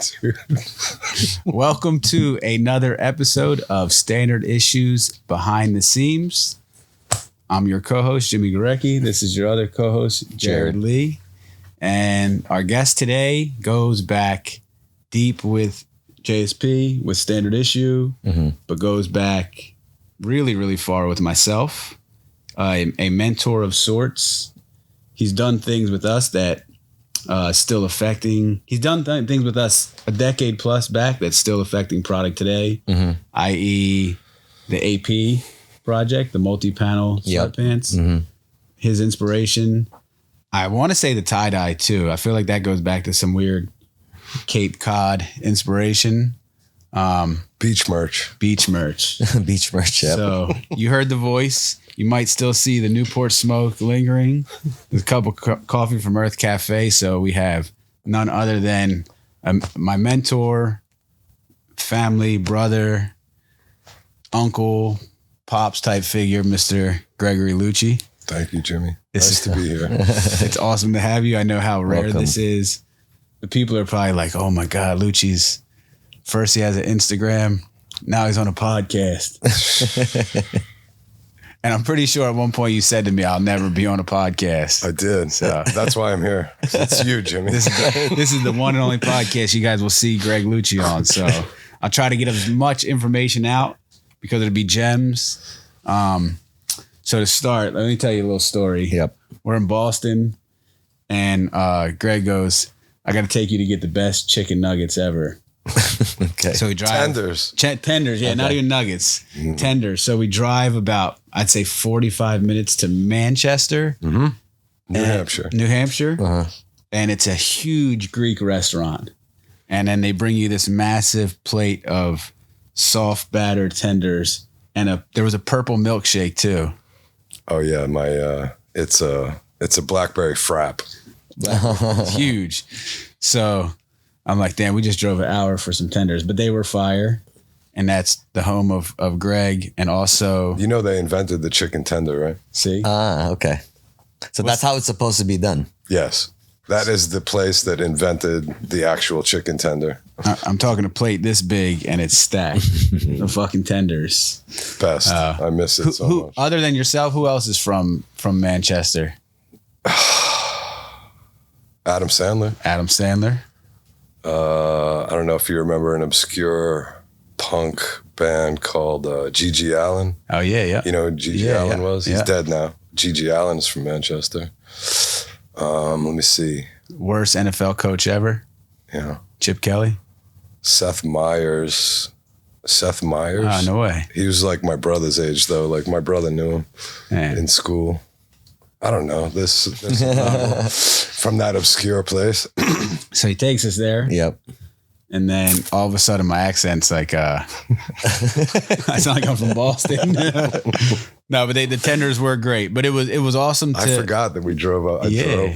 Dude. Welcome to another episode of Standard Issues Behind the Seams. I'm your co-host, Jimmy Gorecki. This is your other co-host, Jared Lee. And our guest today goes back deep with JSP, with Standard Issue, but goes back really, really far with myself, a mentor of sorts. He's done things with us that still affecting. He's done things with us a decade plus back that's still affecting product today, i.e. the AP project, the multi-panel sweatpants. His inspiration. I want to say the tie-dye too. I feel like that goes back to some weird Cape Cod inspiration. Beach merch. Beach merch, yep. So you heard the voice. You might still see the Newport smoke lingering. There's a cup of coffee from Earth Cafe. So we have none other than my mentor, family, brother, uncle, pops type figure, Mr. Gregory Lucci. Thank you, Jimmy. Nice to be here. It's awesome to have you. I know how rare Welcome. this is. The people are probably like, oh my God, Lucci's first he has an Instagram. Now he's on a podcast. And I'm pretty sure at one point you said to me, I'll never be on a podcast. I did. So that's why I'm here. It's you, Jimmy. This is the one and only podcast you guys will see Greg Lucci on. So I'll try to get as much information out because it'll be gems. So to start, let me tell you a little story. Yep. We're in Boston and Greg goes, I got to take you to get the best chicken nuggets ever. Okay. So we drive. Tenders. Tenders, yeah, not even nuggets. Tenders. So we drive about, I'd say 45 minutes to Manchester. New Hampshire. New Hampshire. And it's a huge Greek restaurant. And then they bring you this massive plate of soft batter tenders. And there was a purple milkshake too. Oh yeah, it's a blackberry frap. It's huge. So I'm like, damn, we just drove an hour for some tenders, but they were fire. And that's the home of Greg. And also, You know they invented the chicken tender, right? see, Okay. So that's how it's supposed to be done. Yes. That is the place that invented the actual chicken tender. I'm talking a plate this big and it's stacked. The fucking tenders. Best. I miss it so much. Other than yourself, who else is from Manchester? Adam Sandler. Adam Sandler. I don't know if you remember an obscure punk band called Gigi Allen. Oh yeah, yeah. You know who Gigi Allen was? He's dead now. Gigi Allen is from Manchester. Let me see. Worst NFL coach ever. Yeah. Chip Kelly. Seth Meyers. Oh, no way. He was like my brother's age though. Like my brother knew him in school. I don't know. This is not from that obscure place. So he takes us there. Yep. And then all of a sudden my accent's like, I sound like I'm from Boston. No, but the tenders were great. But it was awesome to. I forgot that we drove up.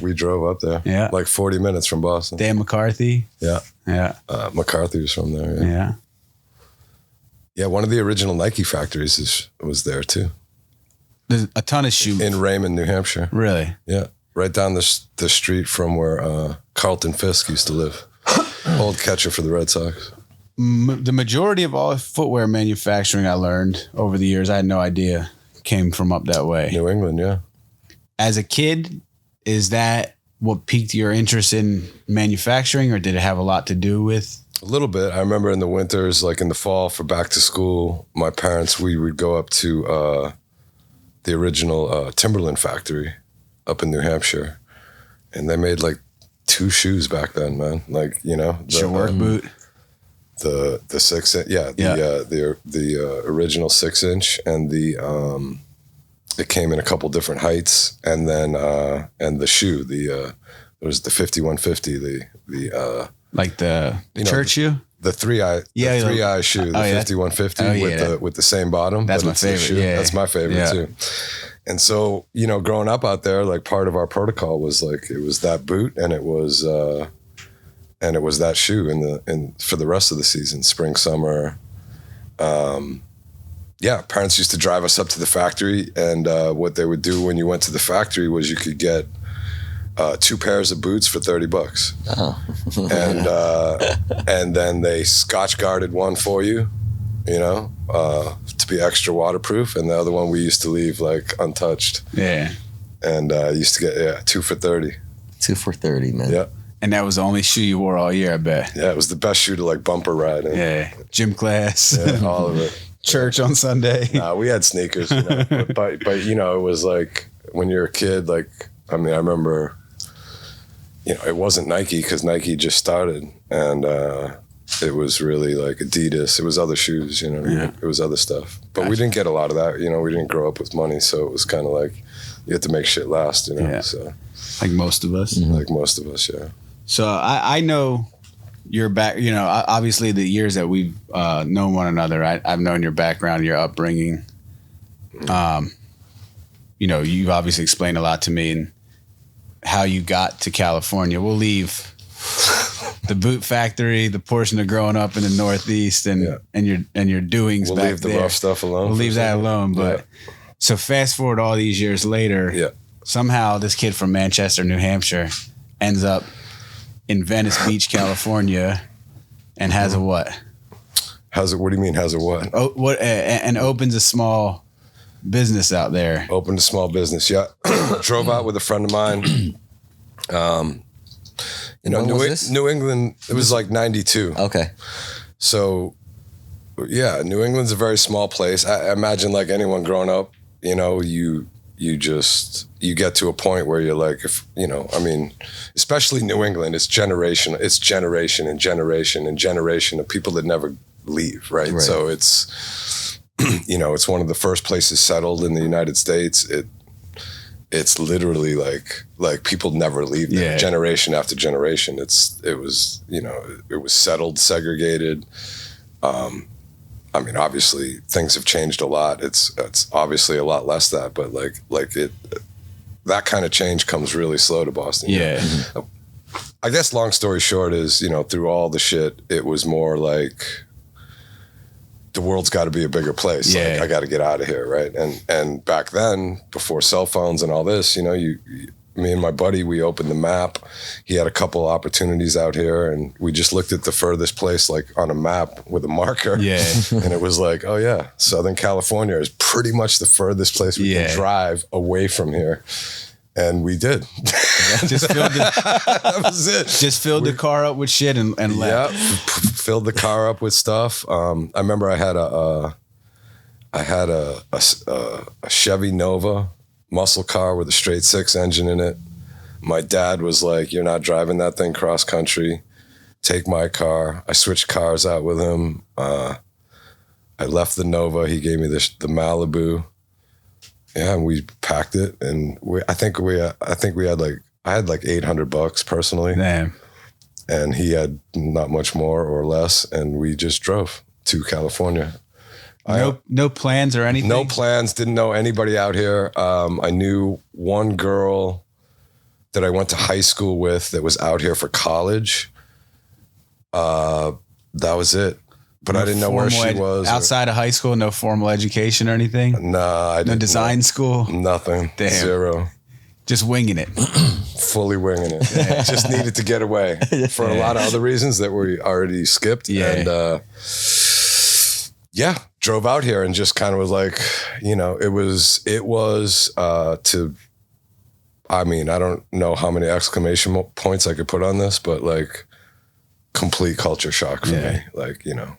We drove up there. Yeah. Like 40 minutes from Boston. Dan McCarthy. Yeah. Yeah. McCarthy was from there. Yeah. Yeah. One of the original Nike factories was there too. There's a ton of shoes. In Raymond, New Hampshire. Really? Yeah. Right down the street from where Carlton Fisk used to live. Old catcher for the Red Sox. The majority of all footwear manufacturing I learned over the years, I had no idea, came from up that way. New England, yeah. As a kid, is that what piqued your interest in manufacturing, or did it have a lot to do with? A little bit. I remember in the winters, like in the fall for back to school, my parents, we would go up to the original Timberland factory up in New Hampshire. And they made like 2 shoes back then, man. Like, you know, Your work boot. The 6-inch, the original 6-inch, and it came in a couple different heights, and then and the shoe, it was the 5150, Like the church shoe? The 3-eye shoe, the 5150 with the same bottom. That's my favorite. Yeah, that's my favorite too. And so, you know, growing up out there, like part of our protocol was like it was that boot and it was that shoe for the rest of the season, spring, summer. Parents used to drive us up to the factory, and what they would do when you went to the factory was you could get 2 pairs of boots for $30. Oh. And then they Scotch guarded one for you, you know, to be extra waterproof, and the other one we used to leave like untouched. Yeah. And used to get 2 for $30. 2 for $30, man. Yeah. And that was the only shoe you wore all year, I bet. Yeah, it was the best shoe to like bumper ride in. Yeah. Gym class. Yeah, all of it. Church on Sunday. Nah, we had sneakers, you know, but you know, it was like when you're a kid, like, I mean, I remember, you know, it wasn't Nike because Nike just started, and it was really like Adidas. It was other shoes, you know, Yeah. it was other stuff. But we didn't get a lot of that, you know, we didn't grow up with money, so it was kind of like you had to make shit last, you know, Yeah. so Like most of us. like most of us, yeah. So I know your back, you know, obviously the years that we've known one another, I've known your background, your upbringing. You know, you've obviously explained a lot to me and how you got to California. We'll leave the boot factory, the portion of growing up in the Northeast and your doings We'll back leave the there. rough stuff alone. We'll for a leave that second. alone. But Yeah. so fast forward all these years later, Yeah. somehow this kid from Manchester, New Hampshire ends up in Venice Beach, California, and has a what? How's it? What do you mean? How's it? What? Oh, what? And opens a small business out there. Opened a small business. Yeah, drove out with a friend of mine. You know, When was this? New England. It was like '92. Okay. So, yeah, New England's a very small place. I imagine like anyone growing up, you know, you get to a point where you're like, if you know, I mean, especially New England, it's generation and generation and generation of people that never leave, right? So it's, you know, it's one of the first places settled in the United States. It's literally like people never leave there, Yeah. generation after generation. It was, you know, it was settled, segregated. I mean, obviously things have changed a lot. It's obviously a lot less that, but that kind of change comes really slow to Boston. Yeah. I guess long story short is, you know, through all the shit, it was more like the world's got to be a bigger place. Yeah. Like, I got to get out of here, right? And back then, before cell phones and all this, you know, me and my buddy, we opened the map. He had a couple opportunities out here, and we just looked at the furthest place, like on a map with a marker. Yeah. And it was like, oh yeah, Southern California is pretty much the furthest place we Yeah. can drive away from here. And we did. Just filled That was it. the car up with shit and left. Yeah, filled the car up with stuff. I remember I had a Chevy Nova muscle car with a straight 6 engine in it. My dad was like, "You're not driving that thing cross country. Take my car." I switched cars out with him. I left the Nova. He gave me the Malibu. Yeah, and we packed it, and I think we had I had like $800 personally. Damn. And he had not much more or less, and we just drove to California. No plans or anything? No plans, didn't know anybody out here. I knew one girl that I went to high school with that was out here for college. That was it. But I didn't know where she was. Outside of high school, no formal education or anything? Nah, I No didn't. design school? Nothing. Damn. Zero. Just winging it. Fully winging it. Just needed to get away for a lot of other reasons that we already skipped. Yeah. And drove out here and just kind of was like, you know, it was I mean, I don't know how many exclamation points I could put on this, but like complete culture shock for me. Like, you know,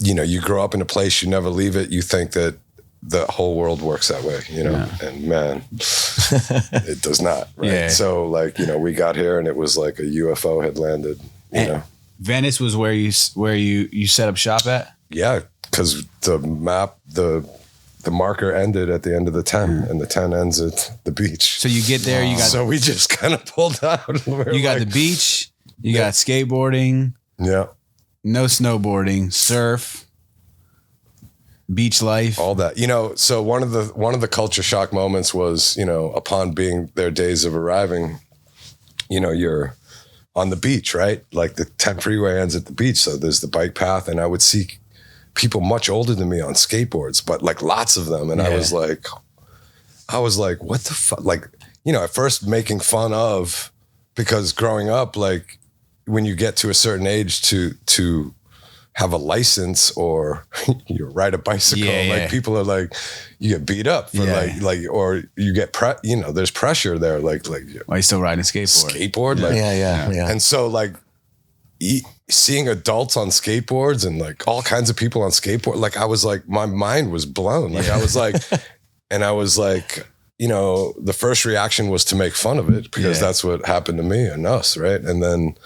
you grow up in a place, you never leave it. You think that the whole world works that way, you know, and man, it does not. Right. Yeah. So like, you know, we got here and it was like a UFO had landed, you know? Venice was where you set up shop at? Yeah. Cause the map, the marker ended at the end of the 10 and the 10 ends at the beach. So you get there, So we just kind of pulled out. You got the beach, you got skateboarding, yeah, no snowboarding, surf, beach life. all that, you know. So one of the culture shock moments was, you know, upon being their days of arriving, you know, you're on the beach, right? Like the 10 freeway ends at the beach. So there's the bike path, and I would see people much older than me on skateboards, but like lots of them. And I was like, what the fuck? Like, at first making fun of, because growing up, like when you get to a certain age to have a license or you ride a bicycle, like people are like, you get beat up for like, or you get there's pressure there. Like, why you still riding a skateboard? Like, yeah. And so like seeing adults on skateboards and like all kinds of people on skateboard, like I was like, my mind was blown. Like I was like, and I was like, the first reaction was to make fun of it because that's what happened to me and us. Right. And then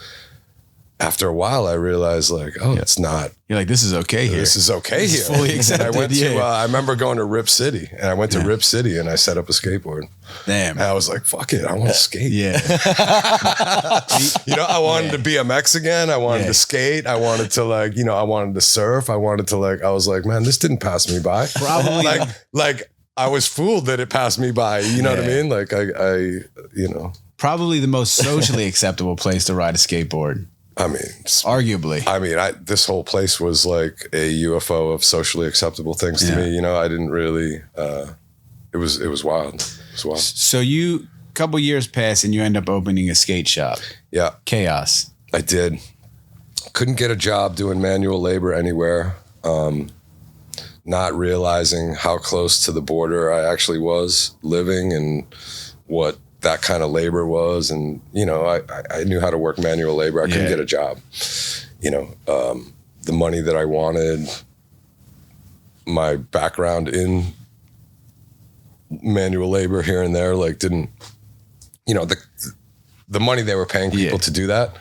after a while, I realized like, it's not. You're like, this is okay here. This is okay here. Fully accepted. And I went to, I remember going to Rip City, and I went to Rip City and I set up a skateboard. Damn. And I was like, fuck it, I want to skate. Yeah. I wanted to BMX again. I wanted to skate. I wanted to like, I wanted to surf. I wanted to like, I was like, man, this didn't pass me by. Probably. like I was fooled that it passed me by. You know what I mean? Like I Probably the most socially acceptable place to ride a skateboard. I mean, arguably. I mean, this whole place was like a UFO of socially acceptable things to me. I didn't really. It was wild. It was wild. So a couple years pass and you end up opening a skate shop. Yeah, Chaos. I did. Couldn't get a job doing manual labor anywhere. Not realizing how close to the border I actually was living and what that kind of labor was. And, I knew how to work manual labor. I couldn't get a job. The money that I wanted, my background in manual labor here and there, like didn't, the money they were paying people to do that,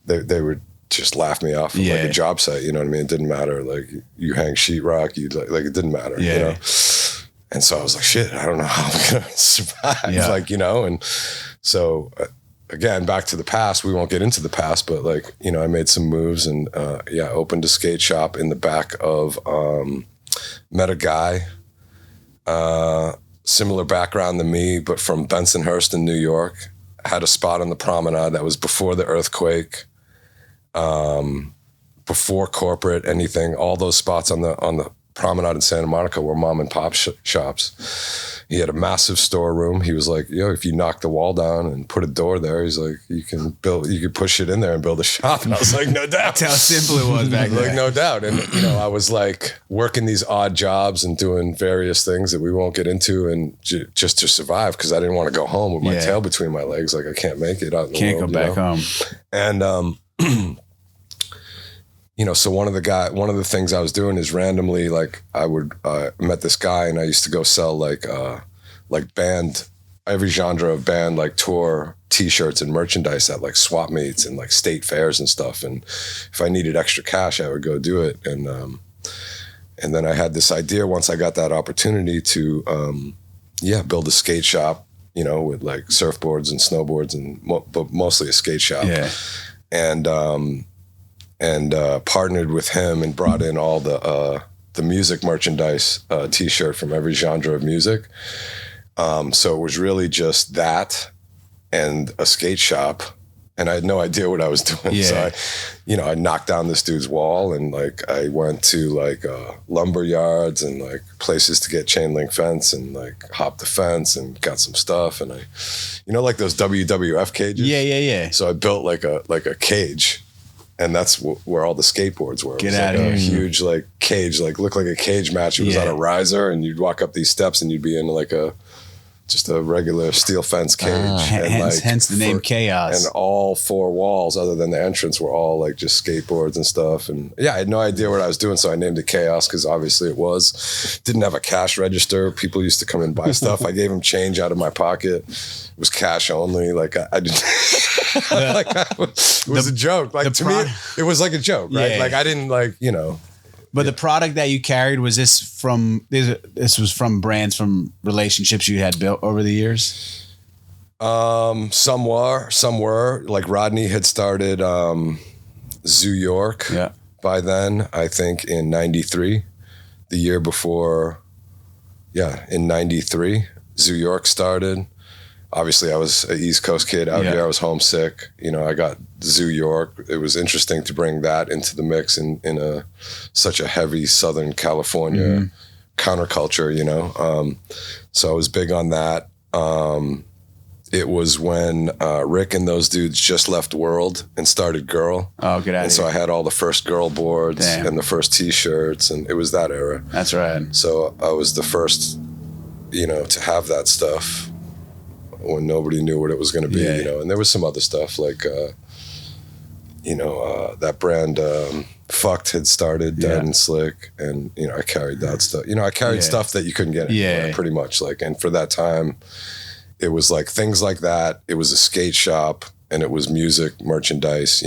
they would just laugh me off of like a job site. You know what I mean? It didn't matter. Like you hang sheetrock, like it didn't matter, And so I was like, shit, I don't know how I'm going to survive, and so again, back to the past, we won't get into the past, but like, I made some moves and opened a skate shop in the back of, met a guy, similar background than me, but from Bensonhurst in New York, had a spot on the promenade that was before the earthquake, before corporate, anything, all those spots on the promenade in Santa Monica were mom and pop shops. He had a massive storeroom. He was like, if you knock the wall down and put a door there, he's like, you can push it in there and build a shop. And I was like, no doubt. That's how simple it was back then. Like, no doubt. And, I was like working these odd jobs and doing various things that we won't get into and just to survive, because I didn't want to go home with my tail between my legs. Like, I can't make it out in the Can't world, go back home. And, so one of the things I was doing is randomly, like I would, met this guy and I used to go sell like band, every genre of band, like tour t-shirts and merchandise at like swap meets and like state fairs and stuff. And if I needed extra cash, I would go do it. And then I had this idea once I got that opportunity to, build a skate shop, with like surfboards and snowboards but mostly a skate shop. Yeah. And partnered with him and brought in all the music merchandise, t-shirt from every genre of music. So it was really just that and a skate shop, and I had no idea what I was doing. Yeah. So I knocked down this dude's wall, and like I went to like lumber yards and like places to get chain link fence and like hopped the fence and got some stuff. And I, like those WWF cages. Yeah. So I built like a cage. And that's where all the skateboards were. Get it was out like of a here. huge like cage, like looked like a cage match. It was on a riser, and you'd walk up these steps, and you'd be in like just a regular steel fence cage. And Hence the name Chaos. And all four walls, other than the entrance, were all like just skateboards and stuff. And I had no idea what I was doing, so I named it Chaos because obviously it was. Didn't have a cash register. People used to come and buy stuff. I gave them change out of my pocket. It was cash only. Like I didn't. Like it was a joke. Like to me, it was like a joke, right? Yeah. Like I didn't like, But the product that you carried, was this was from brands, from relationships you had built over the years? Some were. Like Rodney had started Zoo York by then, I think in 93, the year before. Yeah, in 93, Zoo York started. Obviously, I was an East Coast kid out here. I was homesick. I got Zoo York. It was interesting to bring that into the mix in such a heavy Southern California counterculture, So I was big on that. it was when Rick and those dudes just left World and started Girl. Oh, get out And of so here. I had all the first Girl boards Damn. and the first T-shirts, and it was that era. That's right. So I was the first, to have that stuff when nobody knew what it was going to be, Yeah. And there was some other stuff like, that brand Fucked had started, Dead and Slick, and I carried that stuff. I carried stuff that you couldn't get anywhere, pretty much. Like, and for that time, it was like things like that. It was a skate shop, and it was music, merchandise.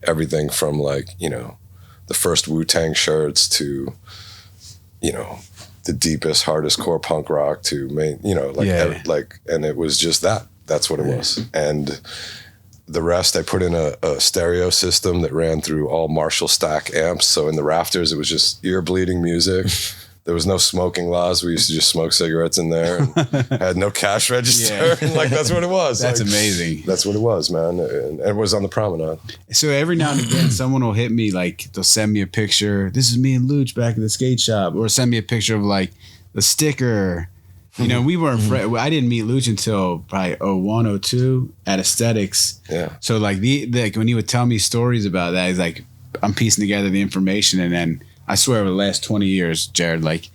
Everything from like the first Wu-Tang shirts to the deepest, hardest core punk rock to main, and it was just that. That's what it was, and. The rest, I put in a stereo system that ran through all Marshall stack amps. So in the rafters, it was just ear bleeding music. There was no smoking laws. We used to just smoke cigarettes in there. And had no cash register. Yeah. And that's what it was. That's amazing. That's what it was, man. And it was on the promenade. So every now and again, someone will hit me, like they'll send me a picture. This is me and Luch back at the skate shop, or send me a picture of like the sticker. We weren't friends. I didn't meet Luch until probably 01, 02 at Aesthetics. Yeah. So like when he would tell me stories about that, he's like, I'm piecing together the information, and then I swear over the last 20 years, Jared, like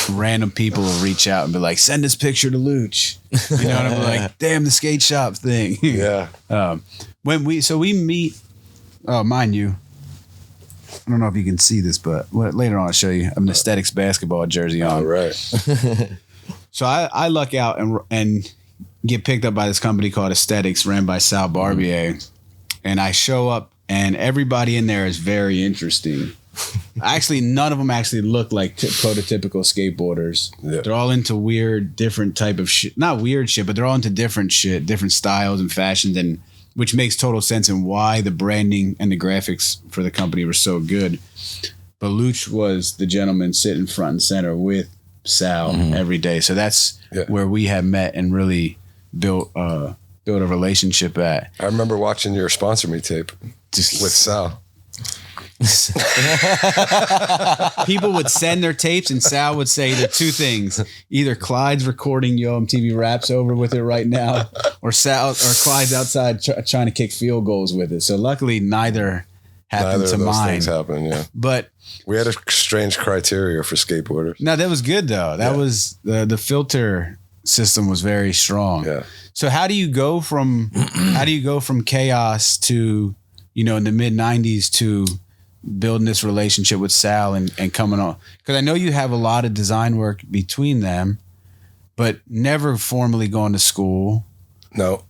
random people will reach out and be like, send this picture to Luch. And I'm like, damn, the skate shop thing. Yeah. When we meet, mind you, I don't know if you can see this, but later on I'll show you. I have an Aesthetics basketball jersey on. All right. So I luck out and get picked up by this company called Aesthetics, ran by Sal Barbier. And I show up, and everybody in there is very interesting. Actually, none of them actually look like prototypical skateboarders. Yeah. They're all into weird, different type of shit. Not weird shit, but they're all into different shit, different styles and fashions, and which makes total sense and why the branding and the graphics for the company were so good. But Luch was the gentleman sitting front and center with Sal every day. So that's where we had met and really built a relationship at. I remember watching your Sponsor Me tape with Sal. People would send their tapes, and Sal would say either two things: either Clyde's recording Yo MTV Raps over with it right now, or Clyde's outside trying to kick field goals with it. So luckily, neither happened to of those mine. Things happened, yeah. But we had a strange criteria for skateboarders. No, that was good though. That was the filter system was very strong. Yeah. So how do you go from chaos to in the mid 90s to building this relationship with Sal and coming on? Because I know you have a lot of design work between them, but never formally going to school. No.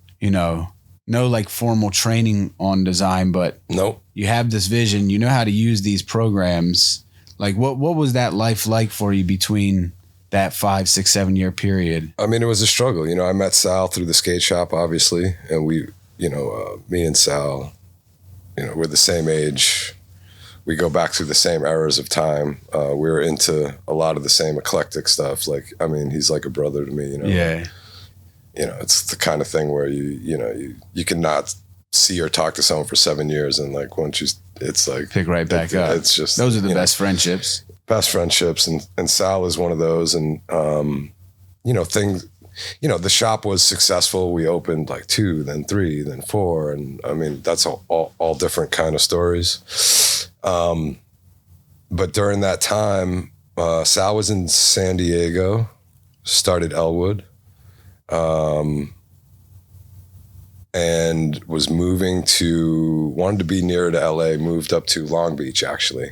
No like formal training on design, but nope. You have this vision. You know how to use these programs. Like what was that life like for you between that 5, 6, 7 year period? I mean, it was a struggle. I met Sal through the skate shop, obviously, and we, me and Sal, we're the same age. We go back through the same eras of time. We're into a lot of the same eclectic stuff. Like, I mean, he's like a brother to me. Yeah. It's the kind of thing where you cannot see or talk to someone for 7 years, and like once it's like pick right back up. It's just those are the best friendships. Best friendships, and Sal is one of those. And things. The shop was successful. We opened like 2, then 3, then 4, and I mean that's all different kind of stories. But during that time, Sal was in San Diego, started Elwood. And was wanted to be nearer to LA, moved up to Long Beach actually,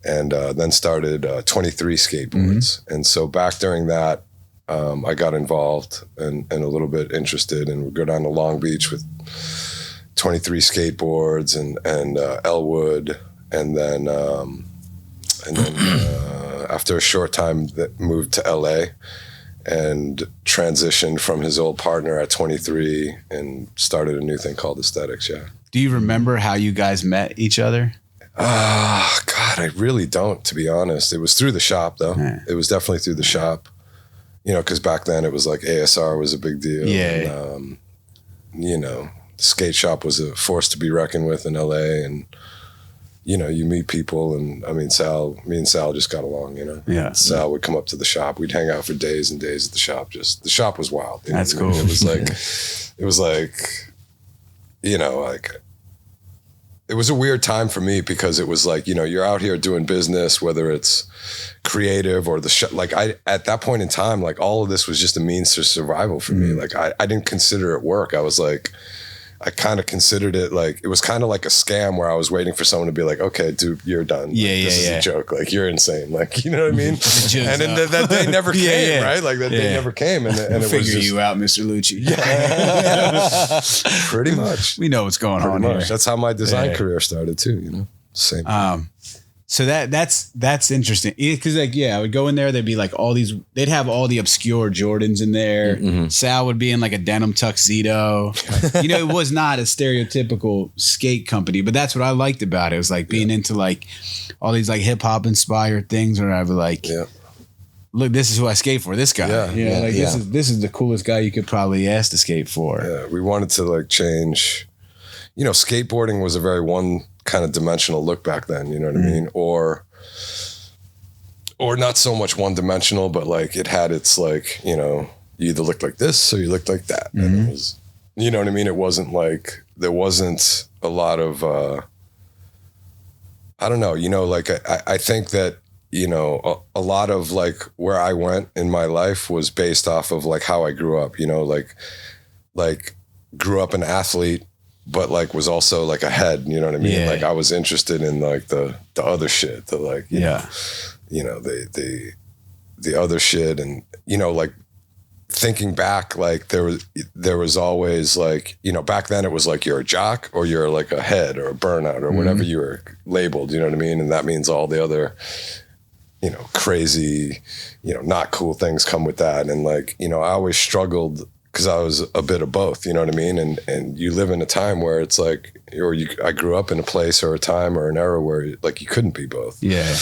and then started 23 skateboards. And so back during that, I got involved and a little bit interested, and would go down to Long Beach with 23 skateboards and Elwood, and then after a short time that moved to LA. And transitioned from his old partner at 23 and started a new thing called Aesthetics, yeah. Do you remember how you guys met each other? God, I really don't, to be honest. It was through the shop, though. Yeah. It was definitely through the shop. Because back then it was like ASR was a big deal. Yeah. And, skate shop was a force to be reckoned with in LA. And, you meet people, and I mean, me and Sal just got along, Yeah. Sal would come up to the shop. We'd hang out for days and days at the shop. The shop was wild. That's cool. It was like, it was a weird time for me because it was like, you're out here doing business, whether it's creative or the like at that point in time, like all of this was just a means to survival for me. Like I didn't consider it work. I was like, I kind of considered it like, it was kind of like a scam where I was waiting for someone to be like, okay, dude, you're done. This is a joke. Like, you're insane. Like, you know what I mean? And then that day never came, right? Like that day never came. And it figure was just, you out, Mr. Lucci. pretty much. We know what's going on here. That's how my design career started too, Same. So that's interesting because I would go in there. They'd be like they'd have all the obscure Jordans in there. Mm-hmm. Sal would be in like a denim tuxedo. It was not a stereotypical skate company, but that's what I liked about it. It was like being into like all these like hip hop inspired things, where I would like, look, this is who I skate for. This guy, this is the coolest guy you could probably ask to skate for. Yeah, we wanted to like change. Skateboarding was a very one kind of dimensional look back then, you know what I mean? Or not so much one dimensional, but like it had its like, you either looked like this or you looked like that. And it was, you know what I mean? It wasn't like, there wasn't a lot of, I don't know, like I think that, a lot of like where I went in my life was based off of like how I grew up, like grew up an athlete, but like was also like a head, you know what I mean? Yeah. Like I was interested in like the other shit, the like, the other shit. And, like thinking back, like there was always like, back then it was like you're a jock or you're like a head or a burnout or whatever you were labeled, you know what I mean? And that means all the other, crazy, not cool things come with that. And like, I always struggled because I was a bit of both, you know what I mean? And you live in a time where it's like, I grew up in a place or a time or an era where like you couldn't be both. Yeah.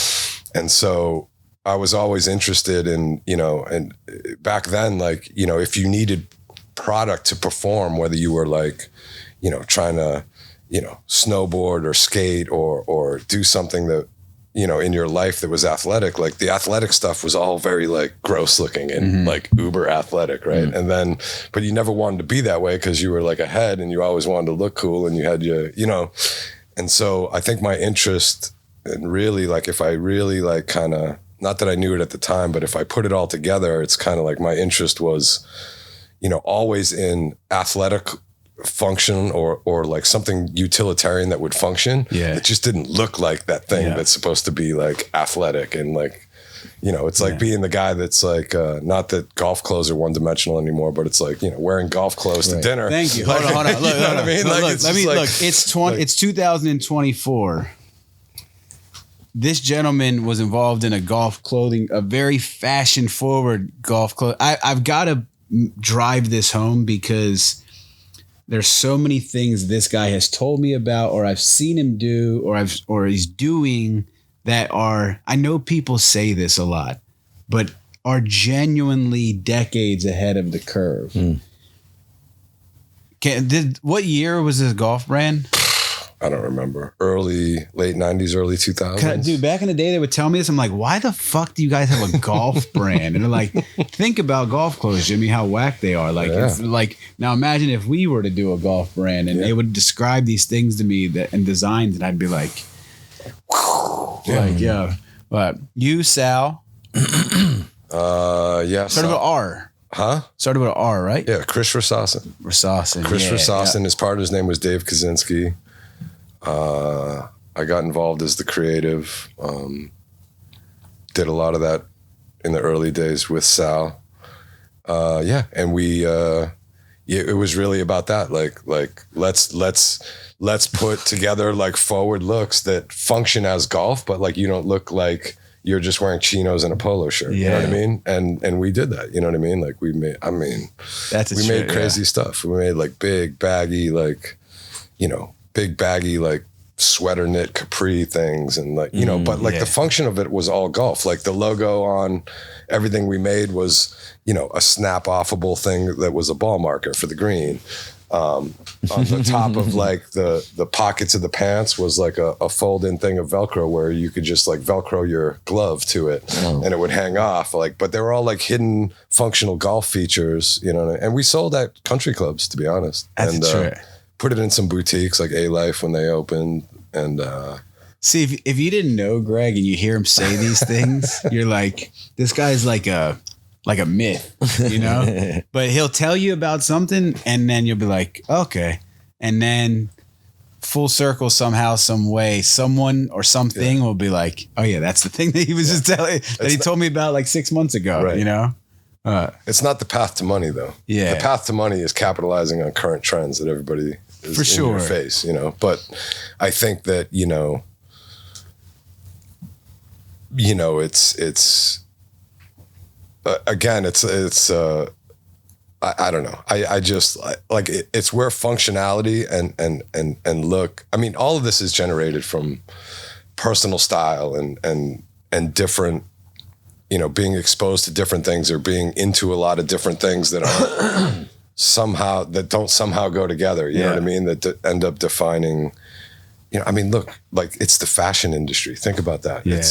And so I was always interested in, and back then, like, if you needed product to perform, whether you were like, trying to, snowboard or skate or do something that, in your life that was athletic, like the athletic stuff was all very like gross looking and like uber athletic. Right. And then, but you never wanted to be that way because you were like a head and you always wanted to look cool and you had and so I think my interest and really like, if I really like kind of, not that I knew it at the time, but if I put it all together, it's kind of like my interest was, always in athletic function or like something utilitarian that would function. Yeah. It just didn't look like that thing that's supposed to be like athletic and like, it's like being the guy that's like, not that golf clothes are one dimensional anymore, but it's like, wearing golf clothes to dinner. Thank you. Hold on. Look, you know what I mean? Look, it's 2024. This gentleman was involved in a very fashion forward golf clothes. I've got to drive this home because there's so many things this guy has told me about, or I've seen him do, or he's doing that are, I know people say this a lot, but are genuinely decades ahead of the curve. What year was this golf brand? I don't remember. Late 90s, early 2000s. Dude, back in the day, they would tell me this. I'm like, why the fuck do you guys have a golf brand? And they're like, think about golf clothes, Jimmy, how whack they are. Like, it's like, now imagine if we were to do a golf brand and they would describe these things to me and designs, and I'd be like, But you, Sal. Yeah. Started with R. Huh? Started with an R, right? Yeah, Chris Rassasin. Chris Rassasin. His partner's name was Dave Kaczynski. I got involved as the creative. Did a lot of that in the early days with Sal. And we it was really about that. Like let's put together like forward looks that function as golf, but like you don't look like you're just wearing chinos and a polo shirt. You know what I mean? And we did that. You know what I mean? Like we made crazy stuff. We made like big baggy, like, big baggy, like sweater knit capri things. And like, but like the function of it was all golf. Like the logo on everything we made was, a snap offable thing that was a ball marker for the green. On the top of like the pockets of the pants was like a fold-in thing of Velcro where you could just like Velcro your glove to it and it would hang off. Like, but they were all like hidden functional golf features, you know. And we sold at country clubs, to be honest. That's and true. Put it in some boutiques like A-Life when they opened. And see, if you didn't know Greg and you hear him say these things, you're like, this guy's like a myth, you know? But he'll tell you about something and then you'll be like, okay. And then full circle somehow, some way, someone or something will be like, oh yeah, that's the thing that he was just telling, that he told me about like 6 months ago, right. you know? It's not the path to money though. Yeah. The path to money is capitalizing on current trends that everybody is For sure. in your face, you know? But I think that, it's again, I don't know. I just like it's where functionality and look. I mean, all of this is generated from personal style and different, being exposed to different things or being into a lot of different things that are don't somehow go together. You know what I mean? That end up defining. I mean, look, like it's the fashion industry. Think about that. Yeah.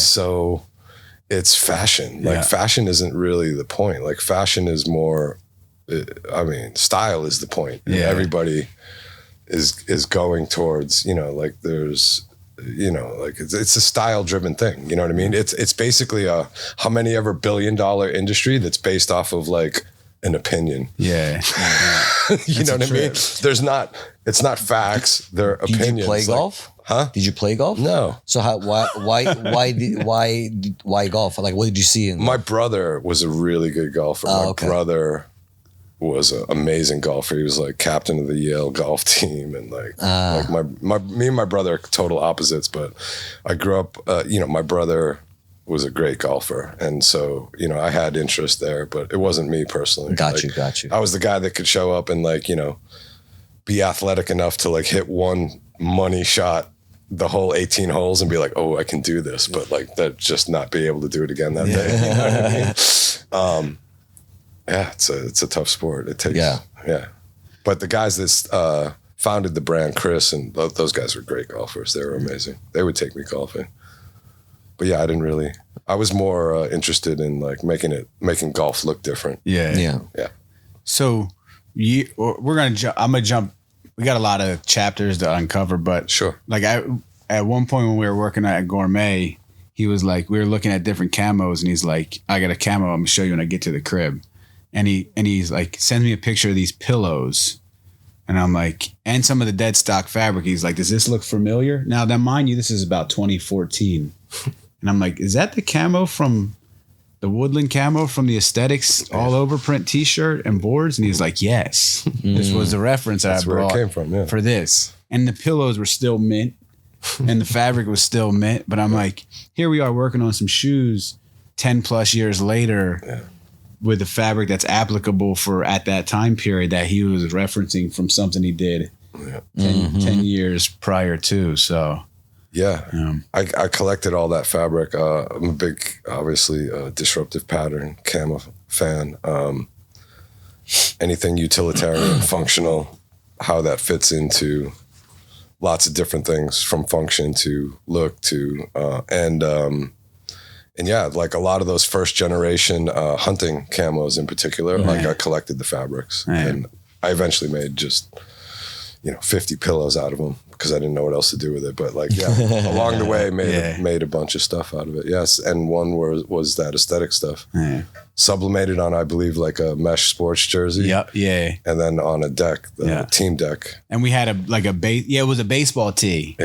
It's fashion. Like fashion isn't really the point. Like fashion is more, style is the point. And everybody is going towards, like there's, like it's a style driven thing. You know what I mean? It's basically a how many ever $1 billion industry that's based off of like an opinion. Yeah. You know what I mean? It's not facts. They're opinions. Did you play golf? Huh? Did you play golf? No. So why golf? Like, what did you see in golf? My brother was a really good golfer. My brother was an amazing golfer. He was like captain of the Yale golf team, and like me and my brother are total opposites. But I grew up, my brother was a great golfer, and so I had interest there, but it wasn't me personally. Got you. I was the guy that could show up and like be athletic enough to like hit one money shot the whole 18 holes and be like, oh, I can do this, but like that just not be able to do it again that day. You know what I mean? It's a tough sport. It takes But the guys that founded the brand, Chris, and those guys were great golfers. They were amazing. They would take me golfing. But I was more interested in like making golf look different. Yeah. So I'm gonna jump. We got a lot of chapters to uncover, but sure. Like at one point when we were working at Gourmet, he was like, we were looking at different camos, and he's like, I got a camo. I'm gonna show you when I get to the crib. And he's like, send me a picture of these pillows. And I'm like, and some of the dead stock fabric. He's like, does this look familiar? Now, mind you, this is about 2014. And I'm like, is that the camo from the woodland camo from the Aesthetics all over print t-shirt and boards? And he's like, yes. This was the reference that I brought where it came from, for this. And the pillows were still mint and the fabric was still mint. But I'm like, here we are working on some shoes 10 plus years later with the fabric that's applicable for at that time period that he was referencing from something he did 10 years prior to. So I collected all that fabric. I'm a big, obviously, disruptive pattern camo fan. Anything utilitarian, functional, how that fits into lots of different things, from function to look to like a lot of those first generation hunting camos in particular. Like I collected the fabrics, and I eventually made just 50 pillows out of them because I didn't know what else to do with it. But like, along the way, made a bunch of stuff out of it. Yes, and one was that aesthetic stuff, sublimated on, I believe, like a mesh sports jersey. And then on a deck, the team deck. And we had it was a baseball tee.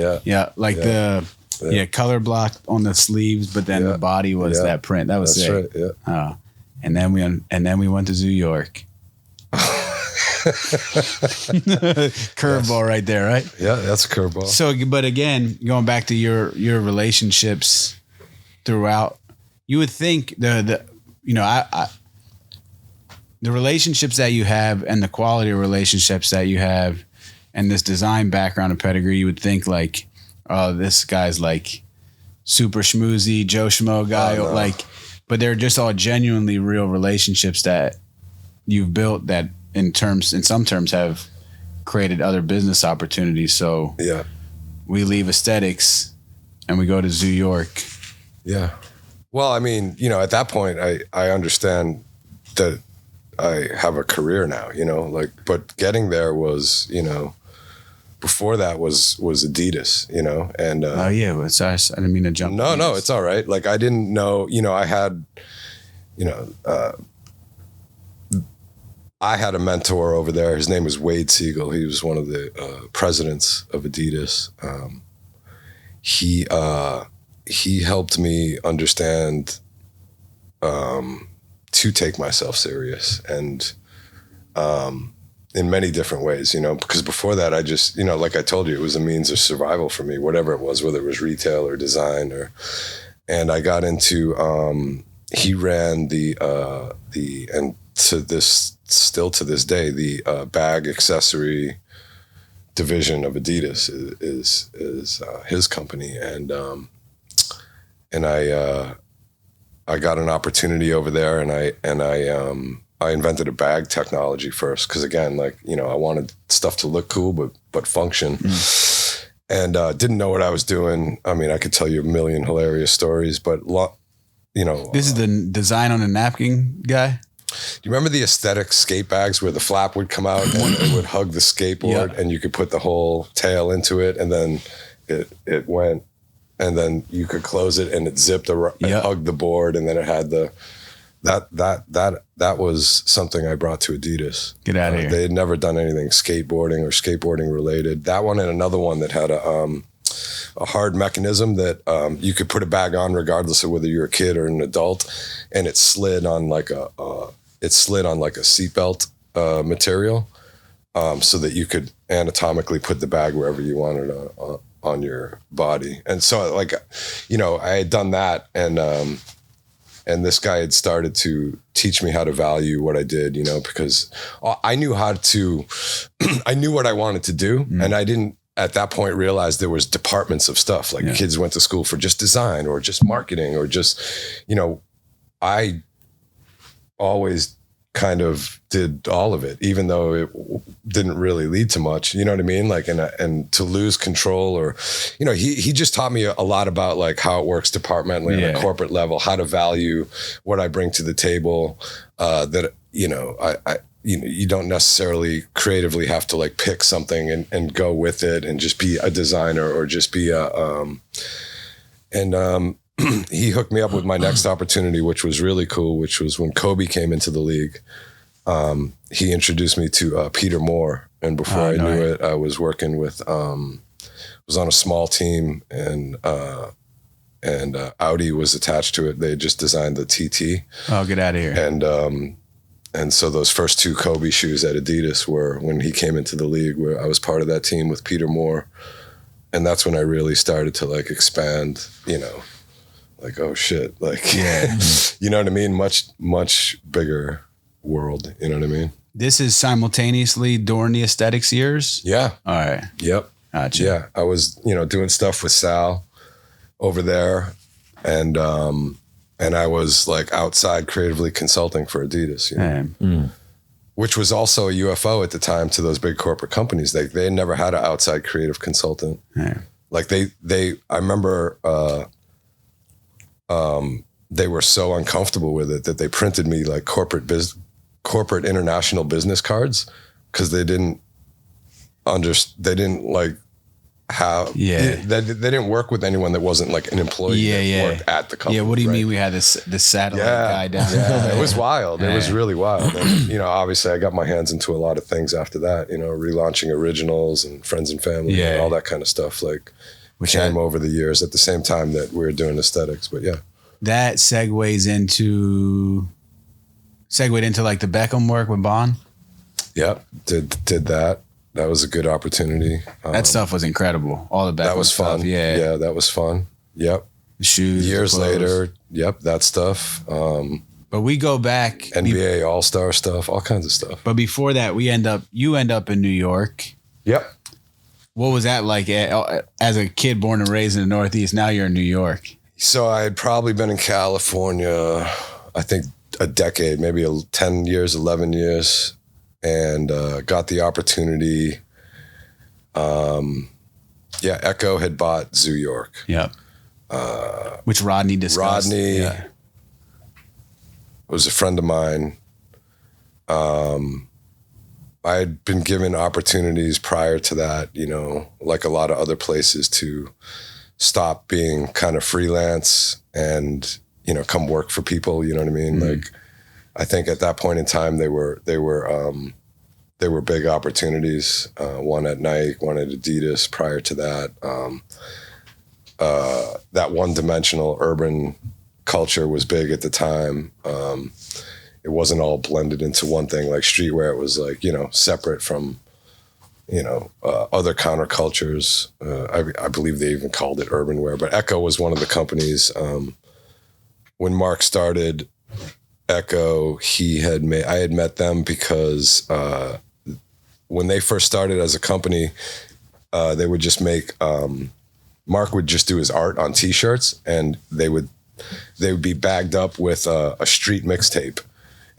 Color block on the sleeves, but then the body was that print. That was That's sick. Right. And then we went to New York. Curveball right there, right? Yeah, that's a curveball. So, but again, going back to your relationships throughout, you would think the relationships that you have and the quality of relationships that you have and this design background and pedigree, you would think like, oh, this guy's like super schmoozy Joe Schmo guy, but they're just all genuinely real relationships that you've built that in some terms have created other business opportunities. So Yeah. we leave aesthetics and we go to New York. Yeah. Well, I mean, you know, at that point, I understand that I have a career now, you know, like, but getting there was, you know, before that was Adidas, you know, and Oh yeah, but sorry, I didn't mean to jump. no, it's all right. Like, I didn't know, you know, I had a mentor over there. His name was Wade Siegel. He was one of the presidents of Adidas. He helped me understand to take myself serious, and in many different ways, you know, because before that I just, you know, like I told you, it was a means of survival for me, whatever it was, whether it was retail or design, and I got into, he ran and still to this day, the bag accessory division of Adidas is his company. And I got an opportunity over there, and I invented a bag technology first, because again, like, you know, I wanted stuff to look cool but function, and didn't know what I was doing. I mean, I could tell you a million hilarious stories, but you know, This is the design on a napkin guy. do you remember the aesthetic skate bags where the flap would come out and it would hug the skateboard, and you could put the whole tail into it, and then it went, and then you could close it and it zipped and hugged the board, and then it had that was something I brought to Adidas. Get out of here. They had never done anything skateboarding or skateboarding related. That one, and another one that had a hard mechanism that you could put a bag on regardless of whether you're a kid or an adult, and it slid on like a seatbelt material, so that you could anatomically put the bag wherever you wanted on your body. And so, like, you know, I had done that, and this guy had started to teach me how to value what I did, you know, because I knew I knew what I wanted to do, and I didn't at that point realize there was departments of stuff, like kids went to school for just design or just marketing or just, you know, I always kind of did all of it, even though it didn't really lead to much, you know what I mean? Like, and to lose control, or, you know, he just taught me a lot about like how it works departmentally on a corporate level, how to value what I bring to the table, that, you know, you don't necessarily creatively have to like pick something and go with it and just be a designer or just be he hooked me up with my next opportunity, which was really cool, which was when Kobe came into the league. He introduced me to Peter Moore. And before I knew it, I was working with, was on a small team, and Audi was attached to it. They had just designed the TT. Oh, get out of here. And so those first two Kobe shoes at Adidas were when he came into the league, where I was part of that team with Peter Moore. And that's when I really started to like expand, you know, like, oh shit, like, you know what I mean? Much bigger world, you know what I mean? This is simultaneously during the aesthetics years? Yeah. All right. Yep. Gotcha. Yeah. I was, you know, doing stuff with Sal over there, and I was like outside creatively consulting for Adidas, you know? Which was also a UFO at the time to those big corporate companies. They never had an outside creative consultant. Like I remember, they were so uncomfortable with it that they printed me like corporate international business cards, because they didn't like how they didn't work with anyone that wasn't like an employee that worked at the company. Yeah, what do you mean we had this satellite guy down there? It was wild. It was really wild. And, you know, obviously I got my hands into a lot of things after that, you know, relaunching Originals and Friends and Family and all that kind of stuff, like, which came over the years at the same time that we were doing aesthetics. But that segued into like the Beckham work with Bond. Yep. Did that. That was a good opportunity. That stuff was incredible. All the Beckham that was stuff. fun. Yeah, that was fun. Yep. The shoes. Years the clothes. later. Yep. That stuff. But we go back. NBA All-Star stuff, all kinds of stuff. But before that, you end up in New York. Yep. What was that like as a kid born and raised in the Northeast? Now you're in New York. So I had probably been in California, I think a decade, maybe 10 years, 11 years, and got the opportunity Yeah, Echo had bought Zoo York. Yep. Which Rodney discussed. Rodney was a friend of mine. I had been given opportunities prior to that, you know, like a lot of other places, to stop being kind of freelance and, you know, come work for people. You know what I mean? Mm-hmm. Like, I think at that point in time, they were big opportunities. One at Nike, one at Adidas. Prior to that, that one-dimensional urban culture was big at the time. It wasn't all blended into one thing like streetwear. It was like, you know, separate from, you know, other countercultures. I believe they even called it urban wear. But Echo was one of the companies. When Mark started Echo, I had met them because when they first started as a company, they would just make, Mark would just do his art on T-shirts, and they would be bagged up with a street mixtape.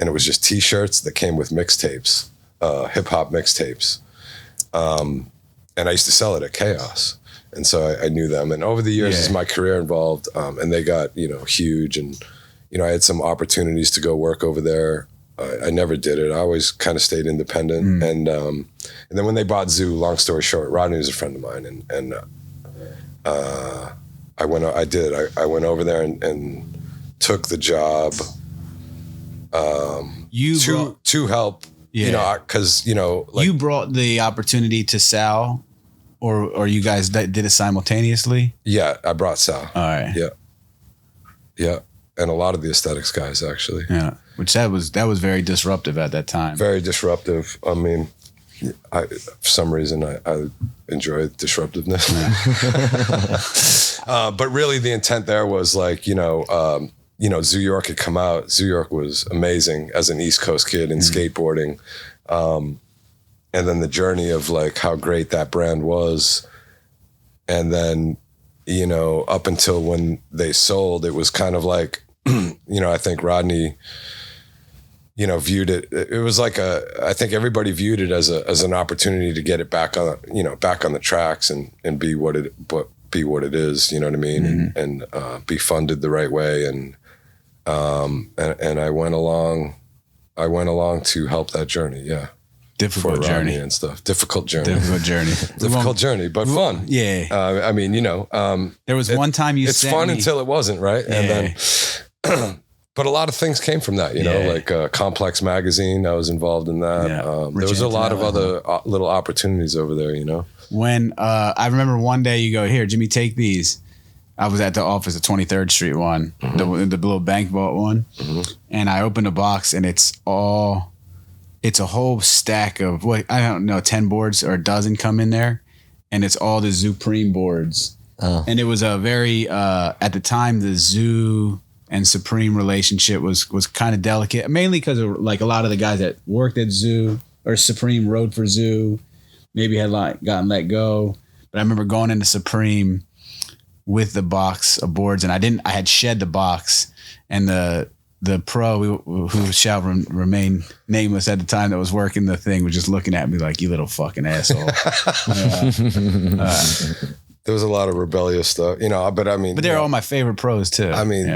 And it was just T-shirts that came with mixtapes, hip hop mixtapes. And I used to sell it at Chaos. And so I knew them. And over the years, as my career evolved, and they got, you know, huge, and, you know, I had some opportunities to go work over there. I never did it. I always kind of stayed independent. And then when they bought Zoo, long story short, Rodney was a friend of mine. And I went over there and took the job to help, you know, because, you know, like, you brought the opportunity to Sal, or you guys did it simultaneously? Yeah, I brought Sal. All right. Yeah. And a lot of the aesthetics guys, actually. Yeah. Which that was very disruptive at that time. Very disruptive. I mean, for some reason, I enjoy disruptiveness. But really, the intent there was like, you know, Zoo York had come out. Zoo York was amazing as an East Coast kid in skateboarding. And then the journey of like how great that brand was. And then, you know, up until when they sold, it was kind of like, you know, I think Rodney, you know, viewed it. It was like I think everybody viewed it as an opportunity to get it back on the tracks and be what it is, you know what I mean? And be funded the right way. And I went along to help that journey. Yeah. Difficult journey and stuff. Difficult journey, but fun. Yeah. I mean, you know, there was one time it's fun until it wasn't, right? Yeah. And then, but a lot of things came from that, you know, like Complex Magazine. I was involved in that. Yeah. There was a lot of other little opportunities over there, you know. When I remember one day you go, here, Jimmy, take these. I was at the office at 23rd Street one, the little bank vault one, and I opened a box, and it's a whole stack of what, I don't know, 10 boards or a dozen come in there, and it's all the Supreme boards. Oh. And it was a very at the time, the Zoo and Supreme relationship was kind of delicate, mainly because of like a lot of the guys that worked at Zoo or Supreme rode for Zoo, maybe had like gotten let go. But I remember going into Supreme with the box of boards, and I had shed the box, and the pro who shall remain nameless at the time that was working the thing was just looking at me like, you little fucking asshole. There was a lot of rebellious stuff, you know, but I mean, but they're all my favorite pros too. I mean,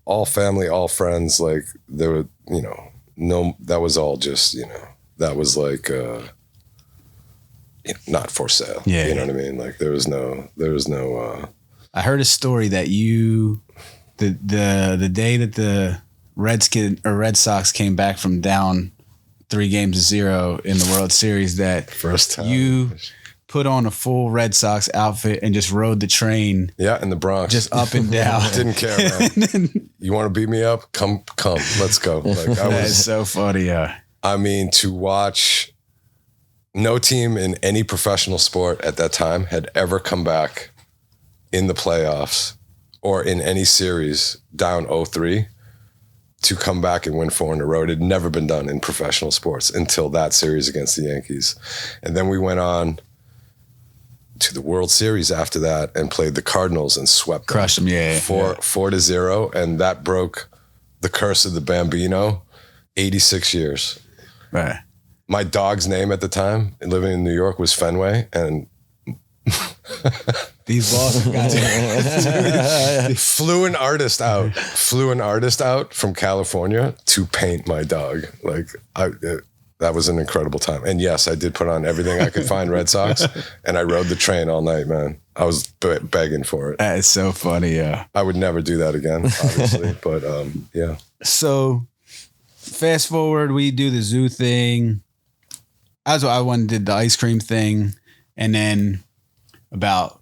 all family, all friends, like there were, you know, no, that was all just, you know, that was like, not for sale. Yeah. You know what I mean? Like there was no, I heard a story that the day that the Red Sox came back from down 3-0 in the World Series, that first time you put on a full Red Sox outfit and just rode the train. Yeah, in the Bronx. Just up and down. Didn't care, man. You want to beat me up? Come, let's go. Like that is so funny, yeah. I mean, to watch, no team in any professional sport at that time had ever come back in the playoffs or in any series down 0-3 to come back and win 4 in a row. It had never been done in professional sports until that series against the Yankees. And then we went on to the World Series after that and played the Cardinals and swept them. Crushed them, yeah. 4-0. And that broke the curse of the Bambino, 86 years. Right. My dog's name at the time, living in New York, was Fenway. And These Boston guys. Flew an artist out from California to paint my dog. Like that was an incredible time. And yes, I did put on everything I could find Red Sox, and I rode the train all night, man. I was begging for it. That is so funny, yeah. I would never do that again, obviously, but yeah. So fast forward, we do the zoo thing. That's what I went and did the ice cream thing. And then about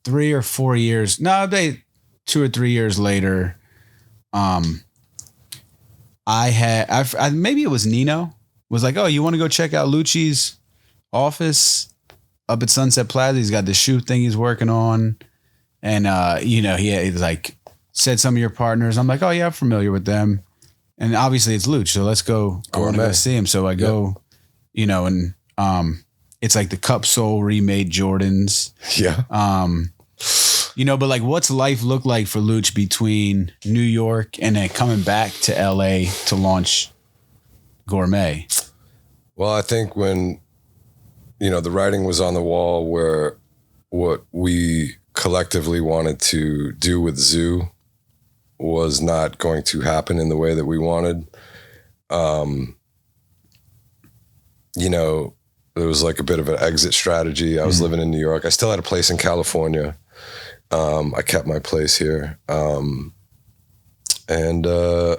3 or 4 years, no, they 2 or 3 years later, I maybe it was Nino was like, oh, you want to go check out Lucci's office up at Sunset Plaza? He's got the shoe thing he's working on. And, he was like, said some of your partners. I'm like, oh yeah, I'm familiar with them. And obviously it's Luch, so let's go. I want to go see him. So I go, and it's like the Cup Sole remade Jordans. Yeah. But like what's life look like for Luch between New York and then coming back to LA to launch Gourmet? Well, I think when, the writing was on the wall where what we collectively wanted to do with Zoo was not going to happen in the way that we wanted. There was like a bit of an exit strategy. I was living in New York. I still had a place in California. I kept my place here. And I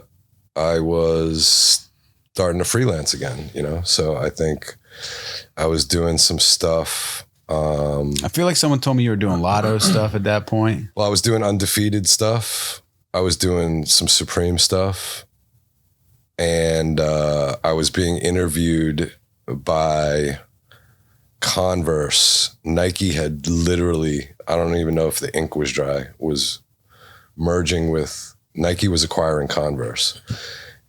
was starting to freelance again, So I think I was doing some stuff. I feel like someone told me you were doing Lotto stuff at that point. Well, I was doing Undefeated stuff. I was doing some Supreme stuff. And I was being interviewed by Converse. Nike had literally, I don't even know if the ink was dry, was merging with, Nike was acquiring Converse.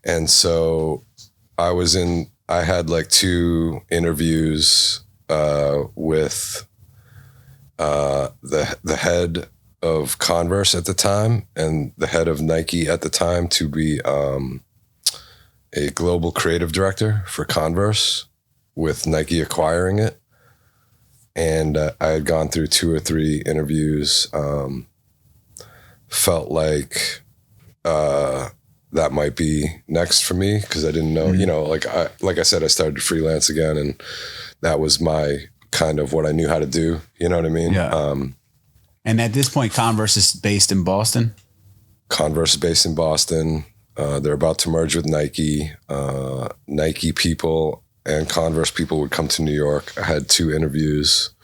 And so I had like 2 interviews with the head of Converse at the time and the head of Nike at the time to be a global creative director for Converse with Nike acquiring it. And I had gone through 2 or 3 interviews, felt like that might be next for me because I didn't know, like I said, I started to freelance again, and that was my kind of what I knew how to do. You know what I mean? Yeah. And at this point, Converse is based in Boston? Converse is based in Boston. They're about to merge with Nike. Nike people and Converse people would come to New York. I had 2 interviews.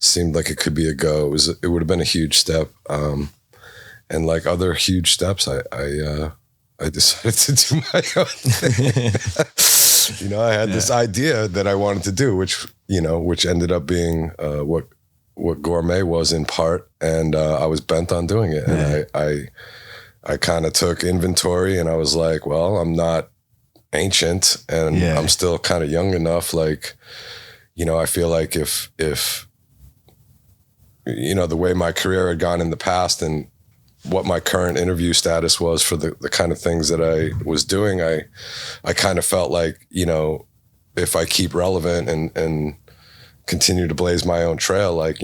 Seemed like it could be a go. It would have been a huge step. And like other huge steps, I decided to do my own thing. I had this idea that I wanted to do, which ended up being what Gourmet was in part, and I was bent on doing it. And I kind of took inventory, and I was like, well, I'm not ancient, and I'm still kind of young enough. Like, I feel like if the way my career had gone in the past and what my current interview status was for the kind of things that I was doing, I kind of felt like, if I keep relevant and continue to blaze my own trail, like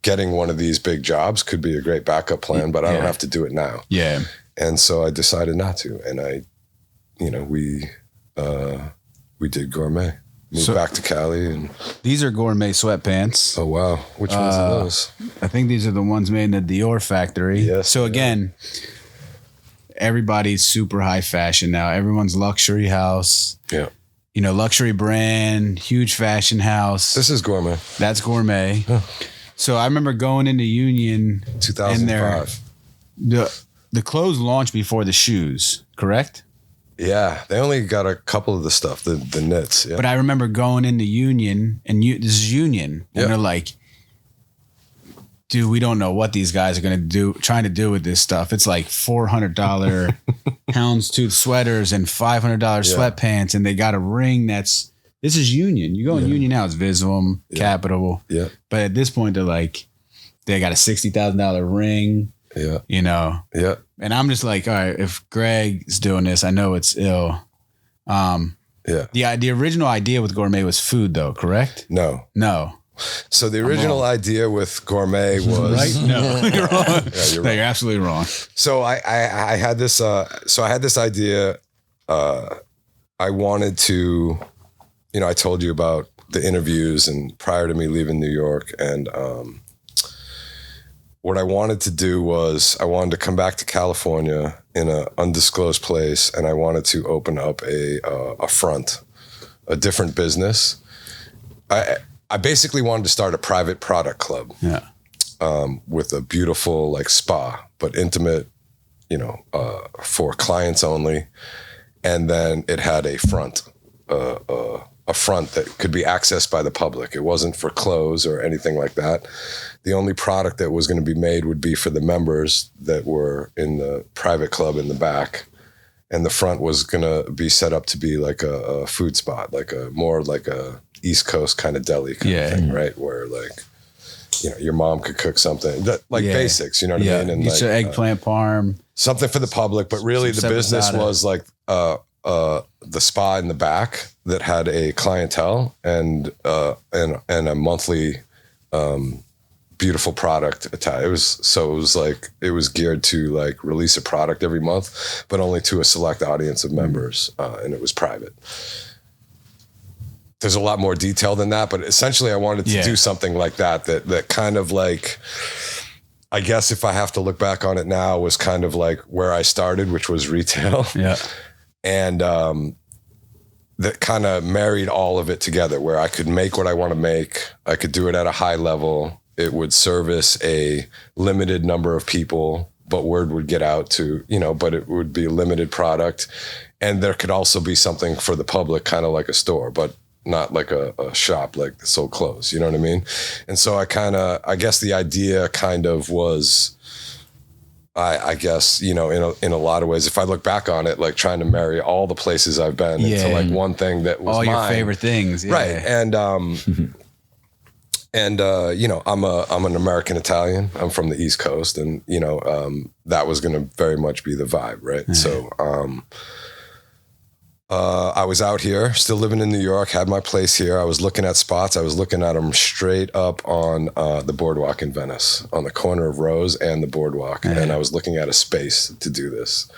getting one of these big jobs could be a great backup plan, but I don't have to do it now. Yeah. And so I decided not to. And we did Gourmet. Moved back to Cali, and these are Gourmet sweatpants. Oh wow, which ones are those? I think these are the ones made in the Dior factory. Yes. So again, everybody's super high fashion now. Everyone's luxury house. Yeah. Luxury brand, huge fashion house. This is Gourmet. That's Gourmet. So I remember going into Union 2005. The clothes launched before the shoes, correct? Yeah, they only got a couple of the stuff, the knits. Yeah. But I remember going into Union, and this is Union, and they're like, dude, we don't know what these guys are trying to do with this stuff. It's like $400 houndstooth sweaters and $500 sweatpants, and they got a ring this is Union. You go in Union now, it's Visum, Capital. Yeah. But at this point, they're like, they got a $60,000 ring. Yeah. Yeah. And I'm just like, all right, if Greg's doing this, I know it's ill. Yeah. The original idea with Gourmet was food, though, correct? No. So the original idea with Gourmet was Right? No, you're wrong. Yeah, you're No, right. you're absolutely wrong. So I had this. So I had this idea. I wanted to, I told you about the interviews and prior to me leaving New York, and what I wanted to do was I wanted to come back to California in an undisclosed place, and I wanted to open up a front, a different business. I basically wanted to start a private product club. Yeah. With a beautiful like spa, but intimate, for clients only. And then it had a front, a front that could be accessed by the public. It wasn't for clothes or anything like that. The only product that was going to be made would be for the members that were in the private club in the back. And the front was going to be set up to be like a food spot, more like a East Coast kind of deli kind of thing, right? Where like, your mom could cook something that basics, you know what I mean? And get like, your eggplant parm. Something for the public, but really the business was like the spa in the back that had a clientele and a monthly beautiful product attached. It was geared to like release a product every month, but only to a select audience of members, and it was private. There's a lot more detail than that, but essentially I wanted to do something like that kind of like, I guess if I have to look back on it now, was kind of like where I started, which was retail. Yeah. And that kind of married all of it together, where I could make what I want to make. I could do it at a high level. It would service a limited number of people, but word would get out to, but it would be a limited product. And there could also be something for the public, kind of like a store, but not like a shop like that sold clothes, you know what I mean? And so I guess the idea kind of was, I guess, in a lot of ways, if I look back on it, like trying to marry all the places I've been into like one thing that was all your mine. favorite things. Yeah. Right. And, I'm an American Italian. I'm from the East Coast, and, that was going to very much be the vibe. Right. So, I was out here, still living in New York, had my place here. I was looking at spots. I was looking at them straight up on the boardwalk in Venice, on the corner of Rose and the boardwalk. And I was looking at a space to do this.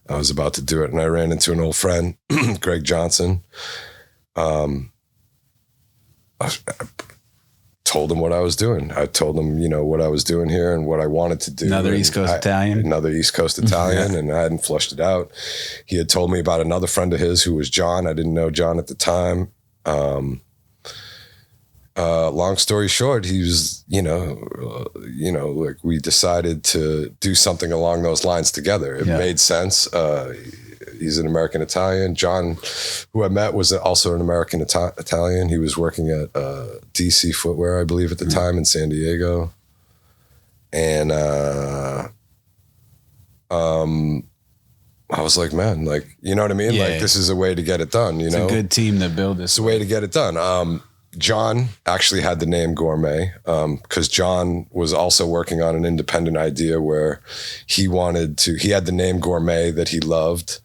I was about to do it, and I ran into an old friend, Greg Johnson. I told him what I was doing. I told him, what I was doing here and what I wanted to do. Another East Coast Italian, and I hadn't flushed it out. He had told me about another friend of his who was John. I didn't know John at the time. Long story short, he was, like we decided to do something along those lines together. It made sense. He's an American Italian. John, who I met, was also an American Italian. He was working at DC Footwear, I believe, at the time in San Diego. And I was like, man, like, you know what I mean? Yeah. Like, this is a way to get it done, It's a good team to build this. It's a way to get it done. John actually had the name Gourmet because John was also working on an independent idea where he had the name Gourmet that he loved.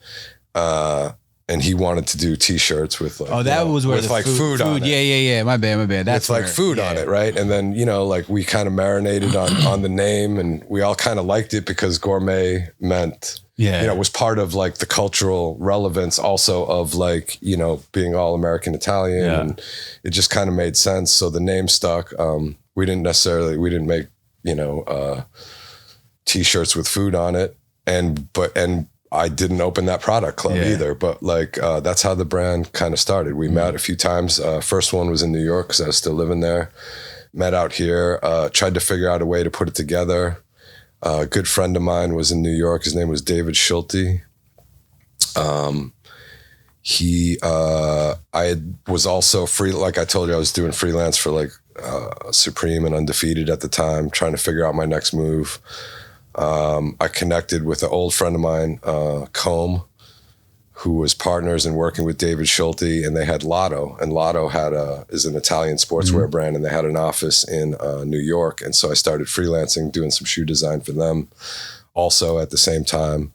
And he wanted to do T-shirts with like, with like food on it. Yeah. My bad. That's with like food on it, right? And then like we kind of marinated on the name, and we all kind of liked it because gourmet meant was part of like the cultural relevance also of like being all American Italian, and it just kind of made sense. So the name stuck. We didn't make T-shirts with food on it, and I didn't open that product club either, but like, that's how the brand kind of started. We met a few times. First one was in New York because I was still living there. Met out here, tried to figure out a way to put it together. A good friend of mine was in New York. His name was David Schulte. I was also free. Like I told you, I was doing freelance for like Supreme and Undefeated at the time, trying to figure out my next move. I connected with an old friend of mine, Combe, who was partners in working with David Schulte, and they had Lotto, and Lotto is an Italian sportswear brand, and they had an office in New York. And so I started freelancing, doing some shoe design for them also at the same time.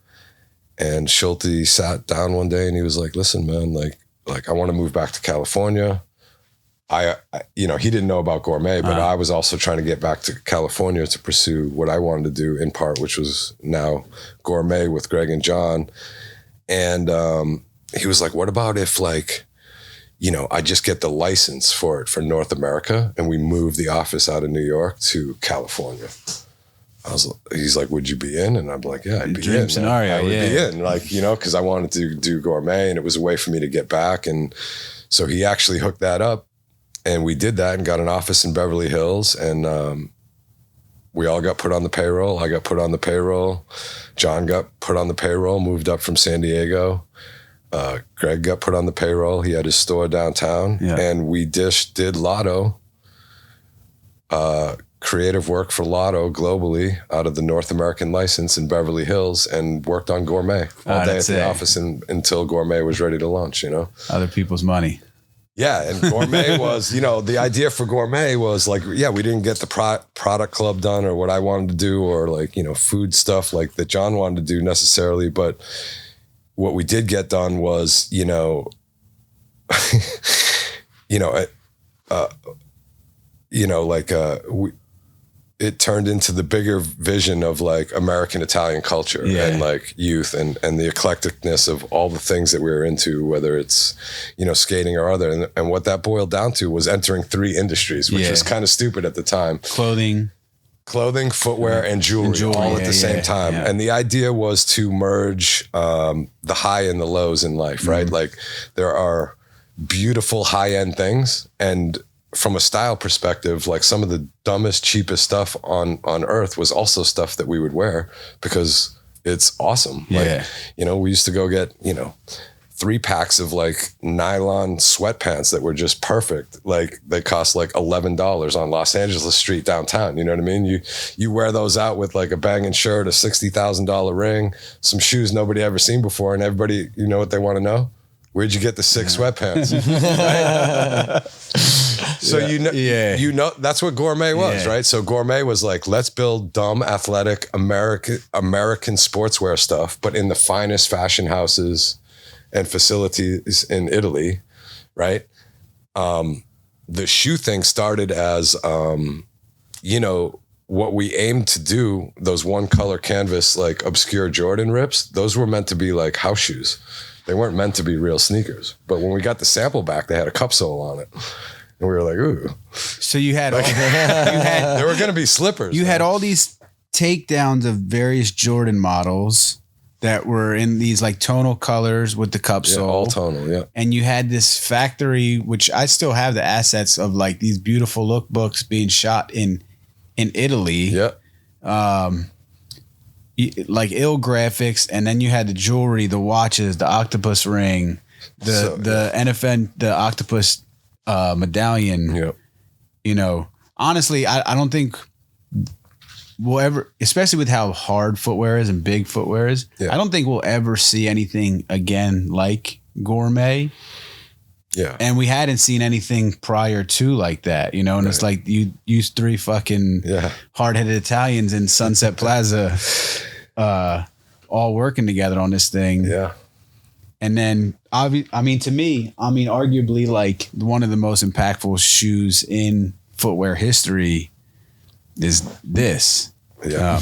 And Schulte sat down one day and he was like, listen, man, like I want to move back to California. he didn't know about Gourmet, but I was also trying to get back to California to pursue what I wanted to do in part, which was now Gourmet with Greg and John. And he was like, what about if like, I just get the license for it for North America and we move the office out of New York to California? He's like, would you be in? And I'm like, yeah, I'd be Dream in. scenario, I would be in, like, because I wanted to do Gourmet and it was a way for me to get back. And so he actually hooked that up and we did that and got an office in Beverly Hills. And we all got put on the payroll. I got put on the payroll. John got put on the payroll, moved up from San Diego. Greg got put on the payroll. He had his store downtown, and we did Lotto, creative work for Lotto globally out of the North American license in Beverly Hills, and worked on Gourmet all day at the office until Gourmet was ready to launch. Other people's money. Yeah, and Gourmet was, the idea for Gourmet was like, we didn't get the product club done or what I wanted to do, or like, food stuff like that John wanted to do necessarily, but what we did get done was, it turned into the bigger vision of like American Italian culture and like youth and the eclecticness of all the things that we were into, whether it's, skating or other. And what that boiled down to was entering 3 industries, which was kind of stupid at the time. Clothing, footwear, and jewelry all at the same time. Yeah. And the idea was to merge the high and the lows in life, right? Like there are beautiful high-end things, and from a style perspective, like some of the dumbest, cheapest stuff on earth was also stuff that we would wear because it's awesome. Like, we used to go get, 3 packs of like nylon sweatpants that were just perfect. Like they cost like $11 on Los Angeles Street downtown. You know what I mean? You wear those out with like a banging shirt, a $60,000 ring, some shoes nobody ever seen before. And everybody, you know what they want to know? Where'd you get the 6 sweatpants? Right? So that's what Gourmet was, right? So Gourmet was like, let's build dumb, athletic, American sportswear stuff, but in the finest fashion houses and facilities in Italy, right? The shoe thing started as, what we aimed to do, those one color canvas, like obscure Jordan rips, those were meant to be like house shoes. They weren't meant to be real sneakers. But when we got the sample back, they had a cup sole on it. And we were like, ooh. So you had, there were going to be slippers. You had all these takedowns of various Jordan models that were in these like tonal colors with the cup sole. All tonal, And you had this factory, which I still have the assets of like these beautiful lookbooks being shot in Italy. Like ill graphics, and then you had the jewelry, the watches, the octopus ring, the NFN, the octopus medallion. Honestly, I don't think we'll ever, especially with how hard footwear is and big footwear is, I don't think we'll ever see anything again like Gourmet. Yeah. And we hadn't seen anything prior to like that, and it's like you used 3 fucking hard-headed Italians in Sunset Plaza all working together on this thing. Yeah. And then, to me, arguably like one of the most impactful shoes in footwear history is this. Yeah.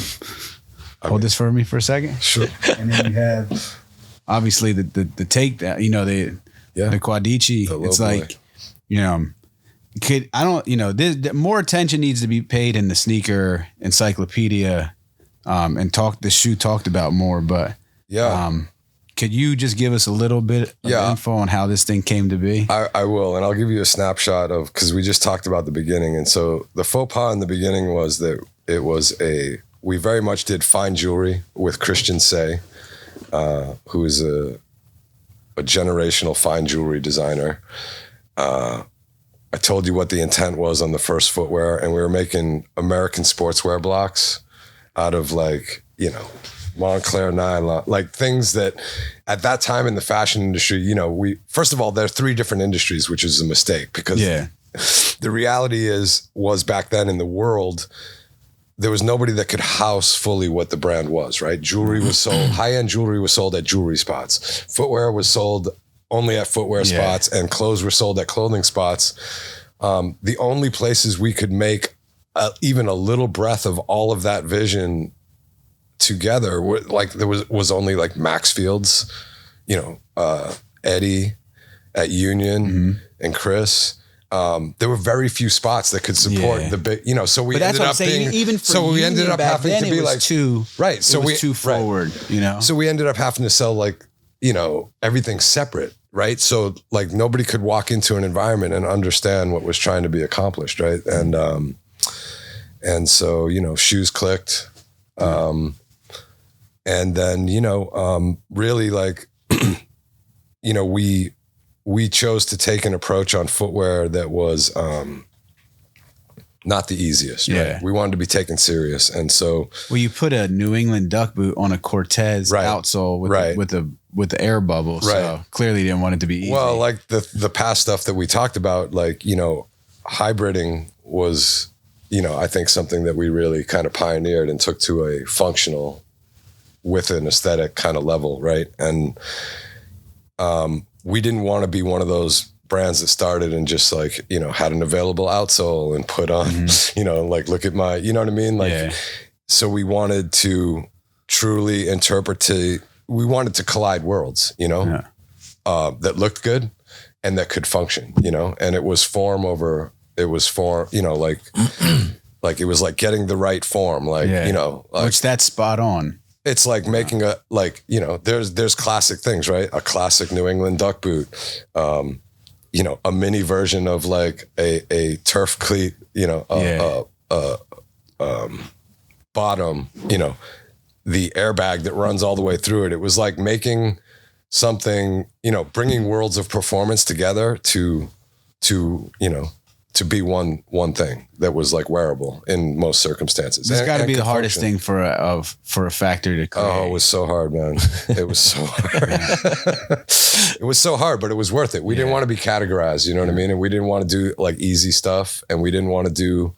Hold this for me for a second. Sure. And then you have obviously the takedown, the Quadici. It's like, more attention needs to be paid in the sneaker encyclopedia, and the shoe talked about more. But could you just give us a little bit of info on how this thing came to be? I will, and I'll give you a snapshot of, because we just talked about the beginning, and so the faux pas in the beginning was that we very much did fine jewelry with Christian Say, who is a generational fine jewelry designer. I told you what the intent was on the first footwear, and we were making American sportswear blocks out of like, Montclair nylon, like things that at that time in the fashion industry, first of all, there are 3 different industries, which is a mistake, because the reality was back then in the world, there was nobody that could house fully what the brand was, right? Jewelry was sold, high-end jewelry was sold at jewelry spots. Footwear was sold only at footwear spots, and clothes were sold at clothing spots. the only places we could make even a little breath of all of that vision together, like there was only like Maxfield's, Eddie at Union and Chris. There were very few spots that could support the big, so we ended up being, even for we ended up having to be like too, right. So we too forward, so we ended up having to sell like, everything separate. Right. So like nobody could walk into an environment and understand what was trying to be accomplished. Right. And so, shoes clicked. And then, really like, we chose to take an approach on footwear that was not the easiest. Yeah. Right? We wanted to be taken serious. And so, well, you put a New England duck boot on a Cortez outsole with the air bubble. So clearly didn't want it to be easy. Well, like the past stuff that we talked about, like, hybriding was, I think something that we really kind of pioneered and took to a functional with an aesthetic kind of level. Right. And, we didn't want to be one of those brands that started and just like, had an available outsole and put on, like, look at my, you know what I mean? Like, so we wanted to truly we wanted to collide worlds, that looked good and that could function, and it was form, like, like it was like getting the right form, like, like, which that's spot on. It's like making there's classic things, right? A classic New England duck boot, a mini version of like a turf cleat, bottom, the airbag that runs all the way through it. It was like making something, bringing worlds of performance together to be one thing that was like wearable in most circumstances. It's got to be the hardest thing for a factory to create. Oh, it was so hard, man. It was so hard. It was so hard, but it was worth it. We didn't want to be categorized, you know what I mean? And we didn't want to do like easy stuff. And we didn't want to do,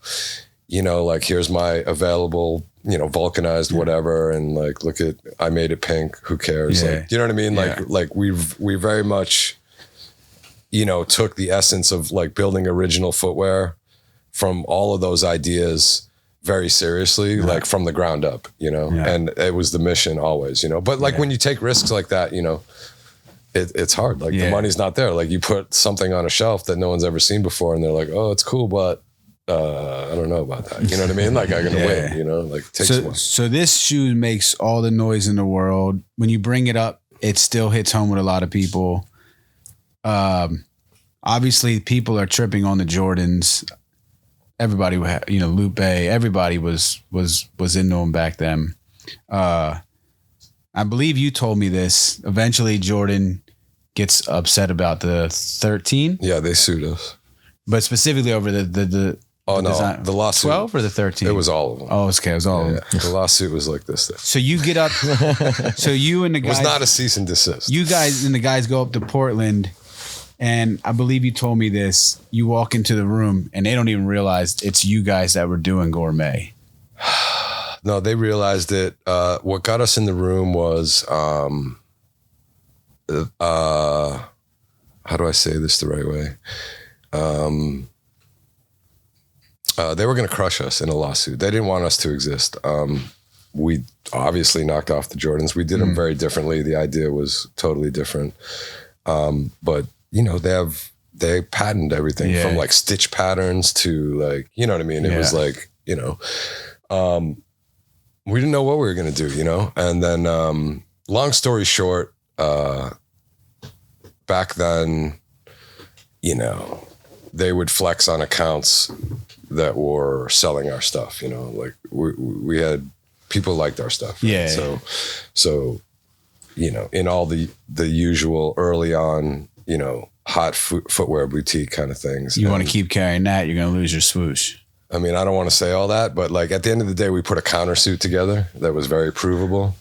like, here's my available, vulcanized whatever. And like, look at, I made it pink. Who cares? Yeah. Like, you know what I mean? Like we very much, took the essence of like building original footwear from all of those ideas very seriously, like from the ground up, and it was the mission always, but like when you take risks like that, it's hard. Like the money's not there. Like you put something on a shelf that no one's ever seen before and they're like, oh, it's cool, but I don't know about that. You know what I mean? Like I'm going to win, like take some. So this shoe makes all the noise in the world. When you bring it up, it still hits home with a lot of people. Obviously people are tripping on the Jordans. Everybody, Lupe, everybody was into them back then. I believe you told me this. Eventually Jordan gets upset about the 13. Yeah, they sued us. But specifically over the design. The lawsuit. 12 or the 13? It was all of them. Oh, okay, it was all of them. The lawsuit was like this. So you get up. So you and the guys. It was not a cease and desist. You guys and the guys go up to Portland, and I believe you told me this. You walk into the room, and they don't even realize it's you guys that were doing Gourmet. No, they realized it. What got us in the room was, how do I say this the right way? They were going to crush us in a lawsuit. They didn't want us to exist. We obviously knocked off the Jordans. We did them very differently. The idea was totally different. But they patented everything from like stitch patterns to like, you know what I mean? It was like, we didn't know what we were going to do, and then, long story short, back then, they would flex on accounts that were selling our stuff, like we had people liked our stuff. Right? Yeah. So, in all the usual early on, hot footwear boutique kind of things. You want to keep carrying that, you're going to lose your swoosh. I mean, I don't want to say all that, but like at the end of the day, we put a countersuit together that was very provable,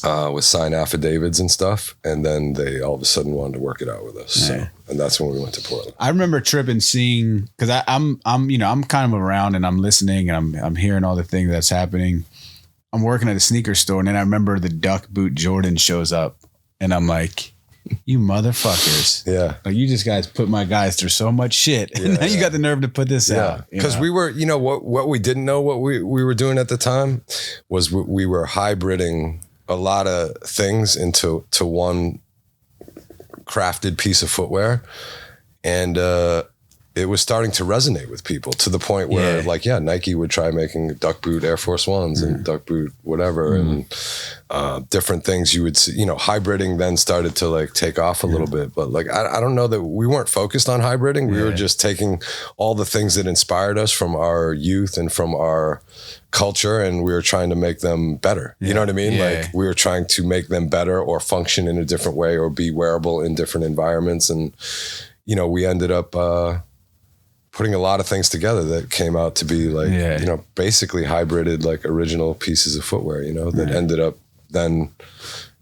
with signed affidavits and stuff. And then they all of a sudden wanted to work it out with us. Yeah. So, and that's when we went to Portland. I remember tripping, seeing, cause I'm kind of around and I'm listening and I'm hearing all the things that's happening. I'm working at a sneaker store and then I remember the duck boot Jordan shows up and I'm like, You motherfuckers. Yeah. Like, you just guys put my guys through so much shit. And now you got the nerve to put this out. Because we were, what we didn't know what we were doing at the time was we were hybriding a lot of things into one crafted piece of footwear. And it was starting to resonate with people to the point where Nike would try making duck boot Air Force Ones and duck boot whatever and different things you would see, hybriding then started to like take off a little bit. But like, I don't know that we weren't focused on hybriding. We were just taking all the things that inspired us from our youth and from our culture, and we were trying to make them better. You know what I mean? Like we were trying to make them better or function in a different way or be wearable in different environments. And, we ended up, putting a lot of things together that came out to be like, basically hybrided, like original pieces of footwear, that ended up then,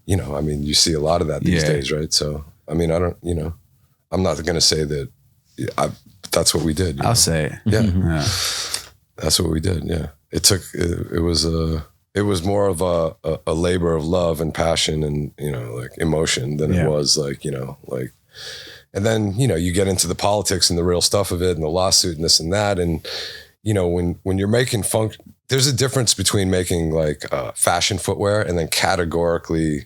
you see a lot of that these days, right? So, I mean, I don't, I'm not going to say that that's what we did. I'll say it. Yeah. That's what we did. Yeah. It was more of a labor of love and passion and, like emotion than it was like, and then, you get into the politics and the real stuff of it and the lawsuit and this and that. And, when you're making there's a difference between making like fashion footwear and then categorically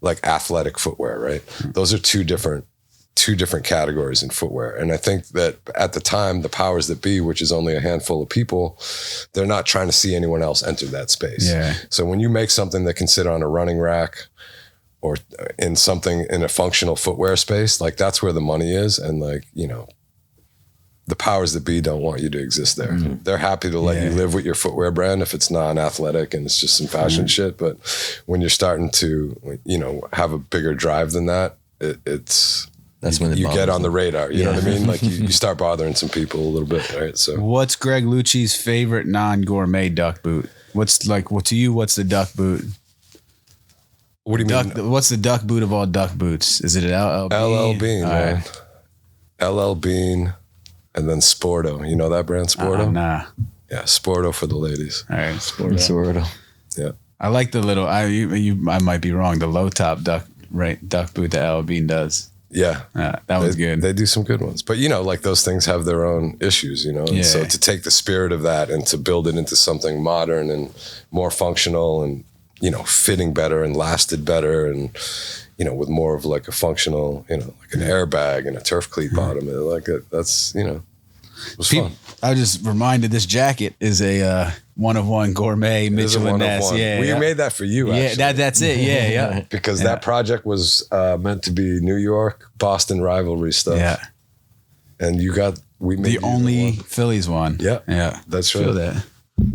like athletic footwear, right? Those are two different categories in footwear. And I think that at the time, the powers that be, which is only a handful of people, they're not trying to see anyone else enter that space. Yeah. So when you make something that can sit on a running rack or in something in a functional footwear space, like that's where the money is. And like, the powers that be don't want you to exist there. Mm-hmm. They're happy to let you live with your footwear brand if it's non-athletic and it's just some fashion shit. But when you're starting to, have a bigger drive than that, that's when you get on the radar. You know what I mean? Like you start bothering some people a little bit, right? So what's Greg Lucci's favorite non-gourmet duck boot? What's the duck boot? What do you mean? What's the duck boot of all duck boots? Is it an LL Bean? LL Bean, man. LL Bean, and then Sporto. You know that brand, Sporto? Nah. Yeah, Sporto for the ladies. All right, Sporto. Yeah. I like the little. I might be wrong. The low top duck boot that LL Bean does. Yeah. That was good. They do some good ones. But, like those things have their own issues, And so to take the spirit of that and to build it into something modern and more functional and, fitting better and lasted better and, with more of like a functional, like an airbag and a turf cleat bottom. That's, it was fun. I was just reminded this jacket is a one-of-one gourmet Michelin Ness. Yeah, we made that for you, actually. Yeah, that's it. Yeah. Because that project was meant to be New York, Boston rivalry stuff. Yeah. And we made the only Phillies one. Yeah. Yeah. That's right. Feel that.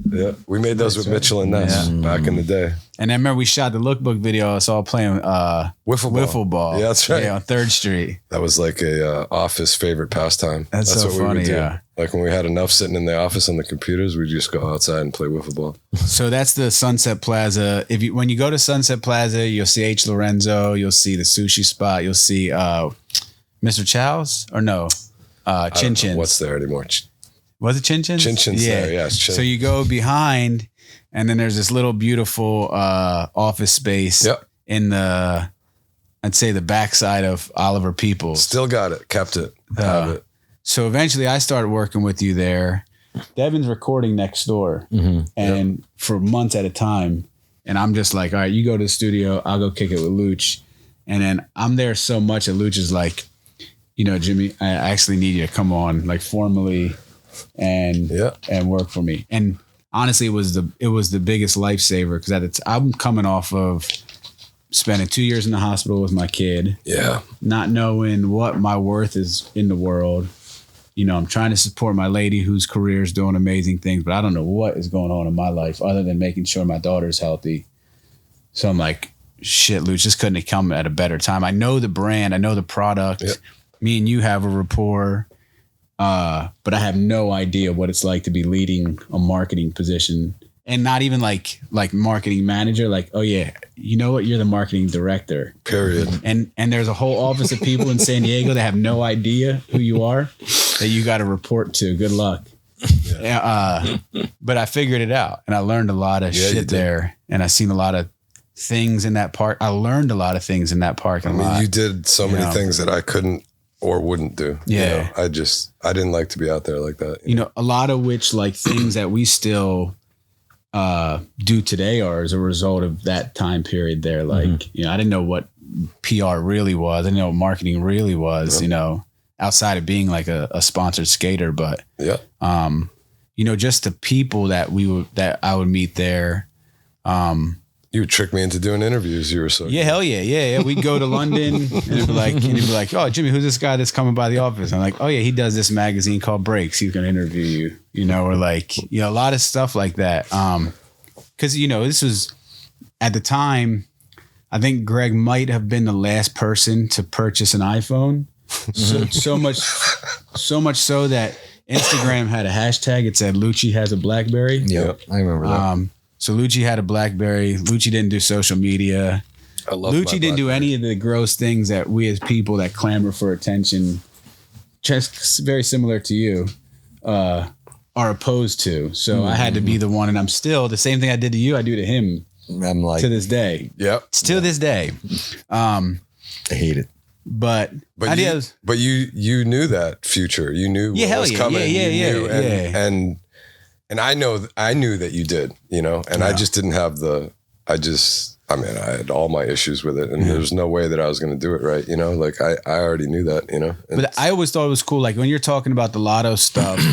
Yeah. We made those with Michelin Ness back in the day. And I remember we shot the lookbook video. Us all playing wiffle ball. Yeah, that's right. Yeah, on 3rd Street. That was like a office favorite pastime. That's so what funny, we would do. yeah. Like when we had enough sitting in the office on the computers, we'd just go outside and play wiffle ball. So that's the Sunset Plaza. When you go to Sunset Plaza, you'll see H. Lorenzo, you'll see the sushi spot, you'll see Mr. Chow's or no, Chin Chin's. What's there anymore? Was it Chin Chin's? Chin Chin's there, yeah. So you go behind, and then there's this little beautiful office space in the, I'd say the backside of Oliver Peoples. Still got it, kept it, have it. So eventually I started working with you there. Devin's recording next door and for months at a time. And I'm just like, all right, you go to the studio, I'll go kick it with Luch. And then I'm there so much that Luch is like, Jimmy, I actually need you to come on like formally and work for me. And honestly, it was the biggest lifesaver because I'm coming off of spending 2 years in the hospital with my kid. Yeah. Not knowing what my worth is in the world. I'm trying to support my lady whose career is doing amazing things, but I don't know what is going on in my life other than making sure my daughter's healthy. So I'm like, shit, Luch, this couldn't have come at a better time. I know the brand. I know the product. Yep. Me and you have a rapport. But I have no idea what it's like to be leading a marketing position and not even like marketing manager. Like, oh yeah, you know what? You're the marketing director. Period. And there's a whole office of people in San Diego that have no idea who you are that you got to report to. Good luck. Yeah. But I figured it out and I learned a lot of shit there. And I seen a lot of things in that park. I learned a lot of things in that parking lot. You did so many things that I couldn't or wouldn't do. Yeah. I didn't like to be out there like that. You know, a lot of which like things that we still do today are as a result of that time period there. Like, I didn't know what PR really was. I didn't know what marketing really was, outside of being like a sponsored skater, but just the people that I would meet there. You would trick me into doing interviews. You were so hell yeah. We'd go to London and it'd be like, oh, Jimmy, who's this guy that's coming by the office? I'm like, oh yeah, he does this magazine called Breaks. He's gonna interview you, or like, a lot of stuff like that. Because this was at the time. I think Greg might have been the last person to purchase an iPhone. So much so that Instagram had a hashtag. It said Lucci has a BlackBerry. Yeah, I remember that. So Lucci had a BlackBerry. Lucci didn't do social media. I love Lucci didn't do any of the gross things that we as people that clamor for attention, just very similar to you, are opposed to. So I had to be the one, and I'm still the same thing I did to you. I do to him. I'm like, to this day. Yep. To this day. I hate it. But you knew that future. You knew what was coming. And I knew that you did, and I just didn't have I had all my issues with it, and there was no way that I was going to do it right. Like I already knew that, But I always thought it was cool. Like when you're talking about the lotto stuff,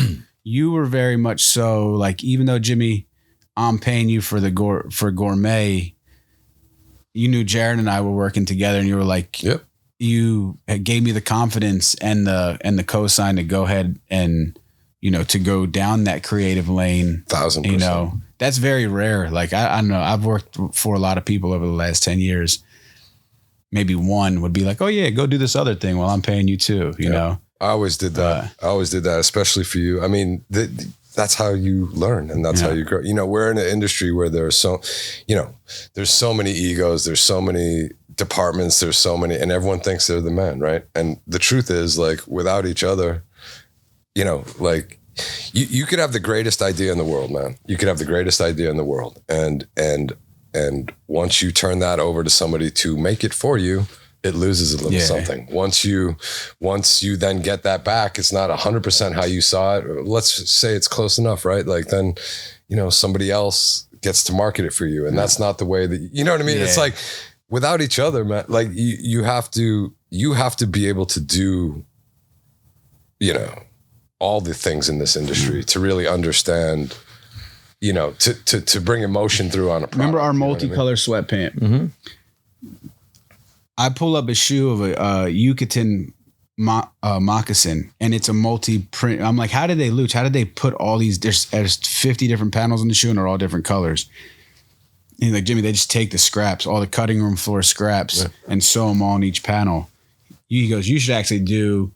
you were very much so like, even though Jimmy, I'm paying you for for Gourmet, you knew Jared and I were working together, and you were like, yep. You gave me the confidence and the cosign to go ahead and, to go down that creative lane. 1,000%. That's very rare. Like, I don't know. I've worked for a lot of people over the last 10 years. Maybe one would be like, oh yeah, go do this other thing while I'm paying you too, you know? I always did that. Especially for you. I mean, that's how you learn, and that's how you grow. We're in an industry where there's so many egos, there's so many departments, there's so many, and everyone thinks they're the man, right? And the truth is, like, without each other, like you could have the greatest idea in the world, man. You could have the greatest idea in the world, and once you turn that over to somebody to make it for you, it loses a little something. Once you then get that back, it's not 100% how you saw it. Let's say it's close enough, right? Like then, somebody else gets to market it for you, and that's not the way that you know what I mean. It's like without each other, man. Like you have to be able to do, all the things in this industry to really understand. To bring emotion through on a product. Remember our multicolor sweatpant? Mm-hmm. I pull up a shoe of a Yucatan moccasin, and it's a multi-print. I'm like, how did they Luchi? How did they put all these? There's 50 different panels on the shoe, and they're all different colors. And he's like, Jimmy, they just take the scraps, all the cutting room floor scraps, and sew them all on each panel. He goes, you should actually do,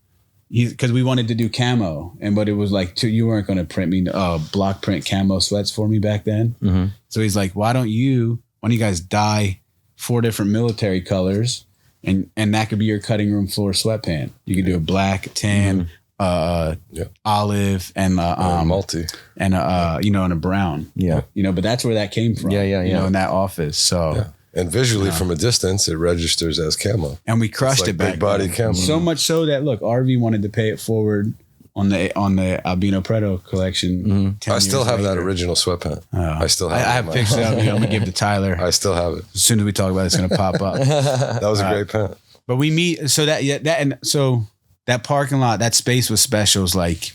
because we wanted to do camo, but it was like, you weren't going to print me block print camo sweats for me back then. Mm-hmm. So he's like, why don't you guys dye 4 different military colors? And that could be your cutting room floor sweatpant. You could do a black, tan, olive, and multi, and and a brown. Yeah, but that's where that came from. In that office. So and visually from a distance, it registers as camo. And we crushed it back big body then. camo. So much so that RV wanted to pay it forward on the Albino Preto collection. I still have that original sweatpant. I still have it. I have pictures of it. I'm gonna give to Tyler. I still have it. As soon as we talk about it, it's gonna pop up. That was a great pant. But we meet, so that parking lot, that space was special. It was like,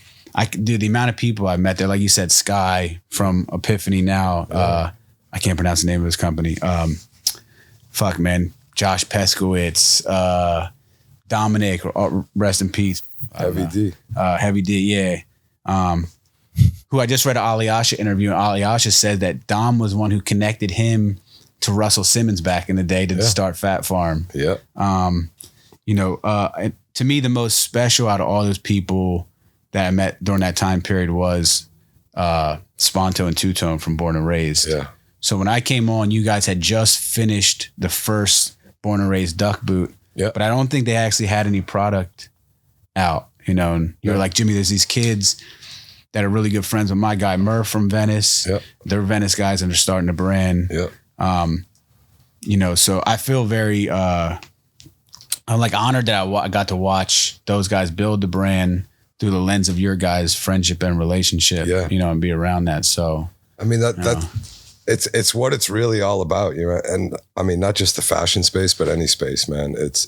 the amount of people I met there, like you said, Sky from Epiphany now. I can't pronounce the name of his company. Josh Peskowitz, Dominic, rest in peace. Heavy D. Heavy D, yeah. Who I just read an Alyasha interview, and Alyasha said that Dom was one who connected him to Russell Simmons back in the day to start Fat Farm. Yeah. To me, the most special out of all those people that I met during that time period was Sponto and Two Tone from Born and Raised. Yeah. So when I came on, you guys had just finished the first Born and Raised Duck Boot. Yeah. But I don't think they actually had any product out, and you're like, Jimmy, there's these kids that are really good friends with my guy Murph from Venice. Yep. They're Venice guys and they're starting a brand. Yep. So I feel very, I'm like honored that I got to watch those guys build the brand through the lens of your guys' friendship and relationship, and be around that. So, I mean, it's what it's really all about, and I mean, not just the fashion space, but any space, man. It's,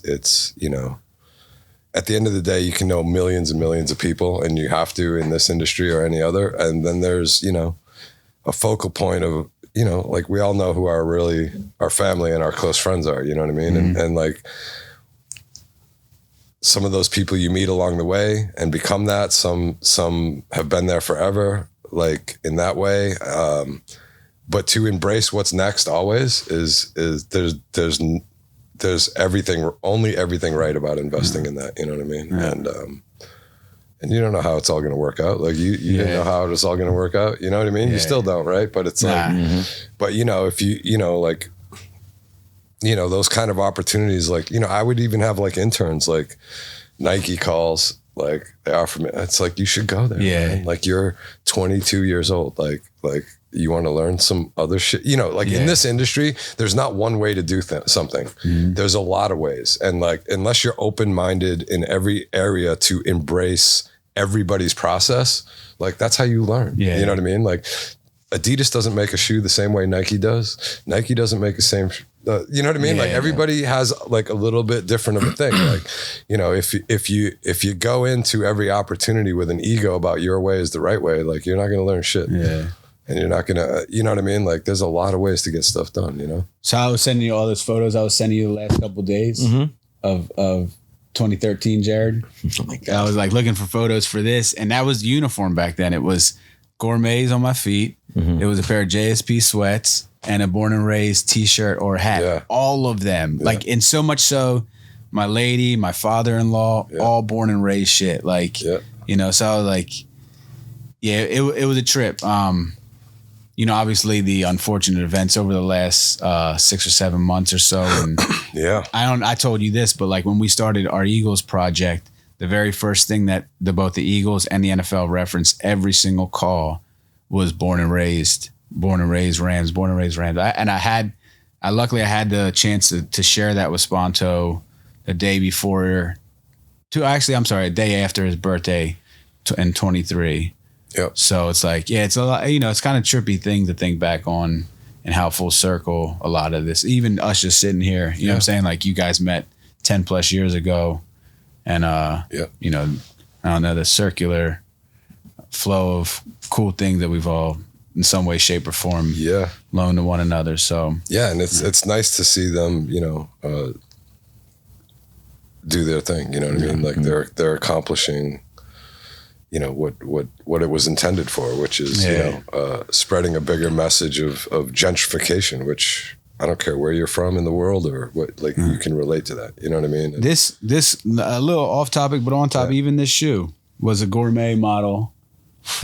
at the end of the day, you can know millions and millions of people, and you have to in this industry or any other. And then there's, a focal point of, like we all know who our family and our close friends are, you know what I mean? Mm-hmm. And like some of those people you meet along the way and become that, some have been there forever, like in that way. But to embrace what's next always is there's only everything right about investing in that, you know what I mean? Yeah. And you don't know how it's all going to work out. Like you didn't know how it's all going to work out. You know what I mean? You still don't, right? But it's like, but if you, those kind of opportunities, like, I would even have like interns, like Nike calls, like they offer me, it's like, you should go there. Yeah. Man. Like you're 22 years old. Like you want to learn some other shit, in this industry, there's not one way to do something. Mm-hmm. There's a lot of ways. And like, unless you're open-minded in every area to embrace everybody's process, like that's how you learn. Yeah. You know what I mean? Like Adidas doesn't make a shoe the same way Nike does. Nike doesn't make the same, you know what I mean? Like everybody has like a little bit different of a thing. Like, if you go into every opportunity with an ego about your way is the right way, like you're not going to learn shit. Yeah. And you're not going to, you know what I mean? Like there's a lot of ways to get stuff done, So I was sending you all those photos I was sending you the last couple of days of 2013, Jared. Oh my God. I was like looking for photos for this. And that was the uniform back then. It was Gourmets on my feet. Mm-hmm. It was a pair of JSP sweats and a Born and Raised t-shirt or hat. Yeah. All of them. Yeah. Like, and so much so, my lady, my father-in-law, all Born and Raised shit. Like, so I was like, it was a trip. Obviously the unfortunate events over the last 6 or 7 months or so. And I told you this, but like when we started our Eagles project, the very first thing that both the Eagles and the NFL referenced every single call was Born and Raised Rams, Born and Raised Rams. I luckily had the chance to share that with Sponto a day after his birthday in 23. Yep. So it's like, it's a lot, it's kind of trippy thing to think back on and how full circle a lot of this, even us just sitting here, you know what I'm saying? Like you guys met 10 plus years ago and, I don't know, the circular flow of cool things that we've all in some way, shape or form loaned to one another. So, and it's nice to see them, do their thing, you know what I mean? Like they're accomplishing, what it was intended for, which is, spreading a bigger message of gentrification, which I don't care where you're from in the world or what, like you can relate to that. You know what I mean? And this a little off topic, but on top, even this shoe was a Gourmet model.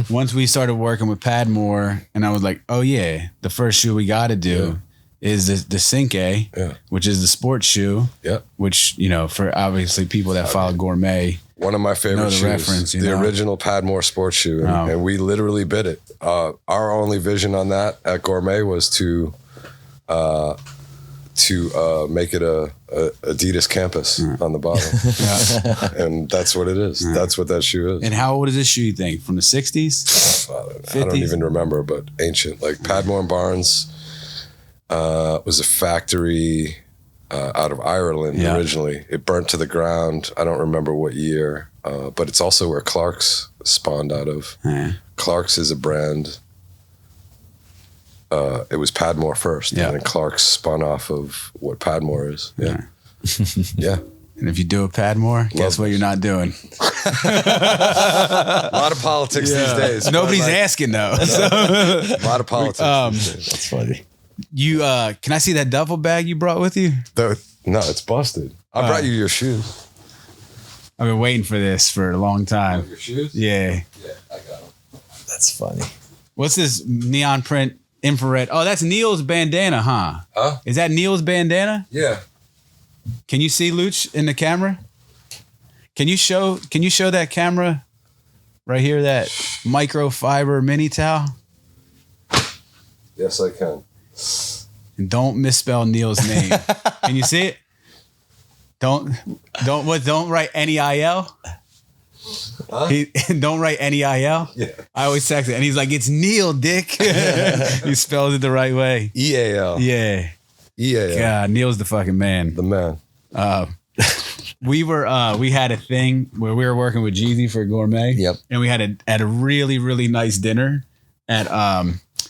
Once we started working with Padmore and I was like, oh yeah, the first shoe we got to do is the Cinque, which is the sports shoe, which, for obviously people that follow Gourmet, one of my favorite shoes, reference, the original Padmore sports shoe. And we literally bid it. Our only vision on that at Gourmet was to make it a Adidas campus on the bottom. And that's what it is. That's what that shoe is. And how old is this shoe, you think? From the 60s? I don't even remember, but ancient. Like Padmore and Barnes was a factory out of Ireland originally. It burnt to the ground. I don't remember what year, but it's also where Clark's spawned out of. Clark's is a brand. It was Padmore first, and then Clark's spun off of what Padmore is. Yeah. And if you do a Padmore, guess what you're not doing? A lot of politics these days. Nobody's asking though. A lot of politics these days. That's funny. You can I see that duffel bag you brought with you? No, it's busted. I brought you your shoes. I've been waiting for this for a long time. Your shoes? Yeah. Yeah, I got them. That's funny. What's this neon print infrared? Oh, that's Neil's bandana, huh? Huh? Is that Neil's bandana? Yeah. Can you see Luch in the camera? Can you show that camera right here, that microfiber mini towel? Yes, I can. and don't misspell Neil's name. Can you see it? Don't write NEIL. Huh? Don't write NEIL. Yeah. I always text it, and he's like, "It's Neil, dick." He spells it the right way. EAL. Yeah. EAL. God, Neil's the fucking man. The man. We had a thing where we were working with Jeezy for Gourmet. Yep. And we had a really, really nice dinner at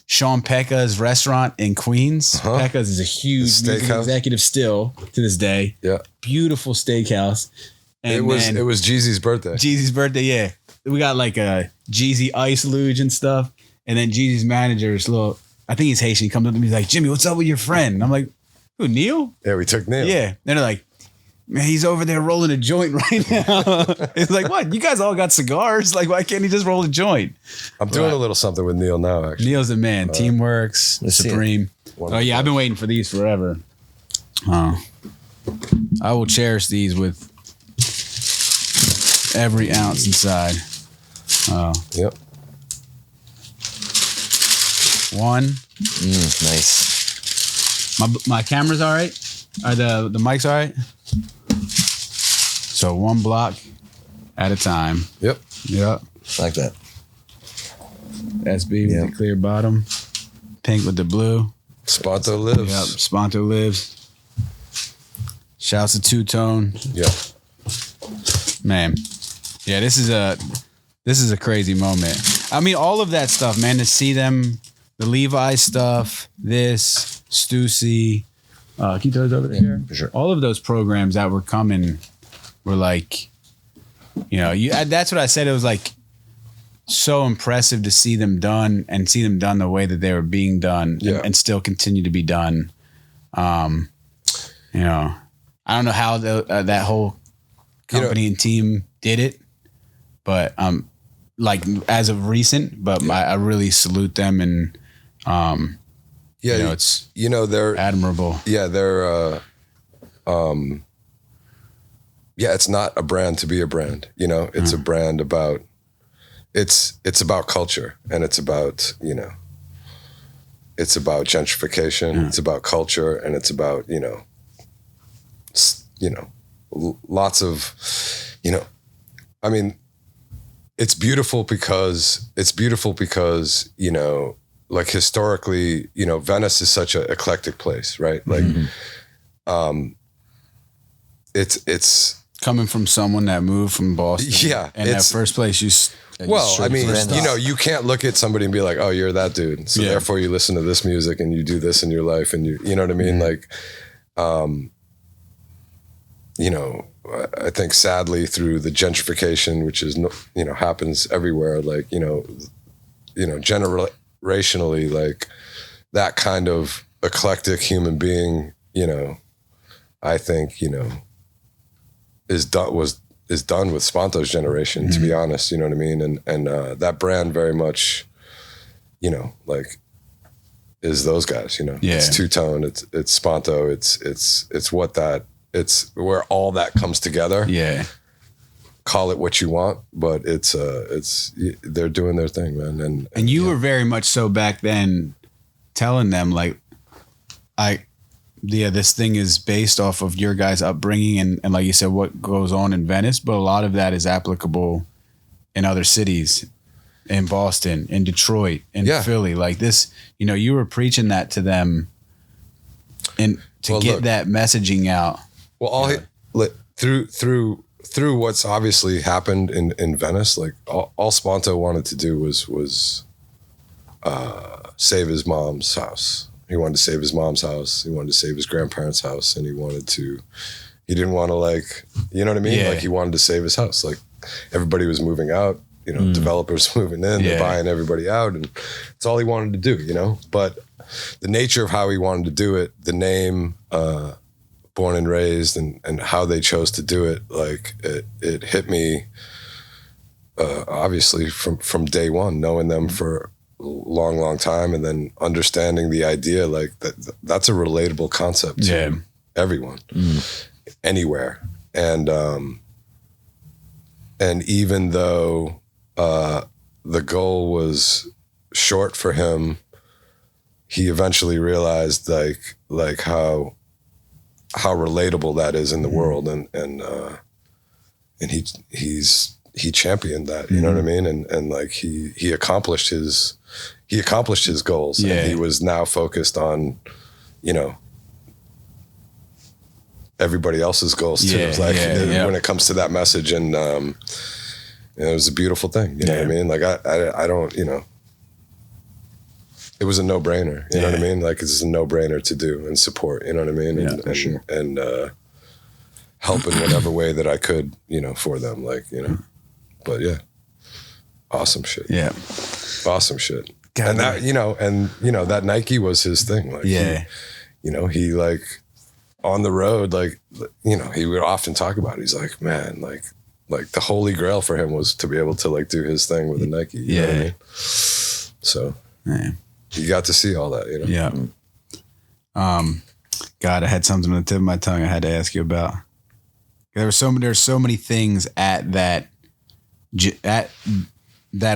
Sean Pekka's restaurant in Queens. Uh-huh. Pekka's is a huge music Steakhouse. executive still to this day. Yeah. Beautiful steakhouse. And It was then Jeezy's birthday. Jeezy's birthday, yeah. We got like a Jeezy ice luge and stuff. And then Jeezy's manager is I think he's Haitian. He comes up to me, he's like, "Jimmy, what's up with your friend?" And I'm like, "Who, Neil?" Yeah, we took Neil. Yeah. Then they're like, "Man, he's over there rolling a joint right now." It's like, what? You guys all got cigars. Like, why can't he just roll a joint? I'm doing Right. a little something with Neil now, actually. Neil's the man. Teamworks, let's see it. supreme. Oh, yeah. I've been waiting for these forever. I will cherish these with every ounce inside. Yep. One. Nice. My camera's all right? Are the mic's all right? So one block at a time. Yep. Yep. Like that. SB Yeah. with the clear bottom. Pink with the blue. Sponto lives. Yep. Sponto lives. Shouts to Two Tone. Yep. Man. Yeah, this is a crazy moment. I mean, all of that stuff, man, to see them, the Levi stuff, this, Stussy, can you throw those over there? For sure. All of those programs that were coming were like, that's what I said. It was like so impressive to see them done and see them done the way that they were being done and still continue to be done. I don't know how that whole company and team did it, but like as of recent, but I really salute them and it's they're admirable. Yeah, they're it's not a brand to be a brand. It's a brand about it's about culture, and it's about it's about gentrification, it's about culture, and it's about lots of I mean, it's beautiful because like historically, Venice is such an eclectic place, right? Like, it's Coming from someone that moved from Boston. Yeah, And that first place you you can't look at somebody and be like, "Oh, you're that dude." So therefore you listen to this music and you do this in your life and you know what I mean? Like, I think sadly through the gentrification, which is, happens everywhere, like, generationally, like that kind of eclectic human being, I think, is done with Sponto's generation, to be honest, you know what I mean? And that brand very much, like is those guys, it's Two Tone, it's Sponto, it's where all that comes together. Yeah. Call it what you want, but it's they're doing their thing, man. And you were very much so back then telling them like, this thing is based off of your guys' upbringing and like you said, what goes on in Venice, but a lot of that is applicable in other cities, in Boston, in Detroit, in Philly. Like this, you were preaching that to them and to get that messaging out. Well, through what's obviously happened in Venice, like all Sponto wanted to do was save his mom's house. He wanted to save his mom's house. He wanted to save his grandparents' house, and he didn't want to, like, you know what I mean? Yeah. Like, he wanted to save his house. Like, everybody was moving out, developers moving in, they're buying everybody out, and it's all he wanted to do, But the nature of how he wanted to do it, the name, born and raised, and how they chose to do it, like, it hit me, obviously, from day one, knowing them for long time, and then understanding the idea, like that's a relatable concept to everyone, anywhere. And even though the goal was short for him, he eventually realized like how relatable that is in the world, and he championed that, you know what I mean? And like he accomplished his goals. Yeah. And he was now focused on, you know, everybody else's goals too. Yeah, It's like yeah. when it comes to that message, and it was a beautiful thing. You know what I mean? Like I don't, you know, it was a no-brainer. You know what I mean? Like it's a no-brainer to do and support. You know what I mean? Yeah, and, for sure. And help in whatever way that I could, you know, for them. Like, you know, but yeah, awesome shit. Yeah. Awesome shit. God, and that, you know, that Nike was his thing. Like, he like on the road, like, you know, he would often talk about it. He's like, man, like the holy grail for him was to be able to like do his thing with a Nike. You know what I mean? So you got to see all that, you know? Yeah. God, I had something on the tip of my tongue I had to ask you about. There's so many things at that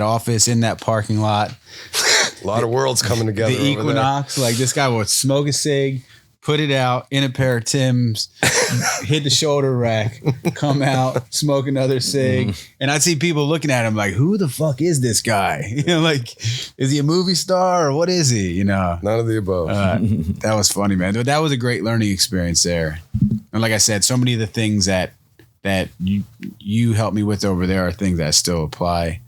office, in that parking lot. A lot of worlds coming together. The Equinox, like this guy would smoke a cig, put it out in a pair of Timbs, hit the shoulder rack, come out, smoke another cig. And I'd see people looking at him like, who the fuck is this guy? You know, like, is he a movie star or what is he? You know, None of the above. that was funny, man. That was a great learning experience there. And like I said, so many of the things that you helped me with over there are things that still apply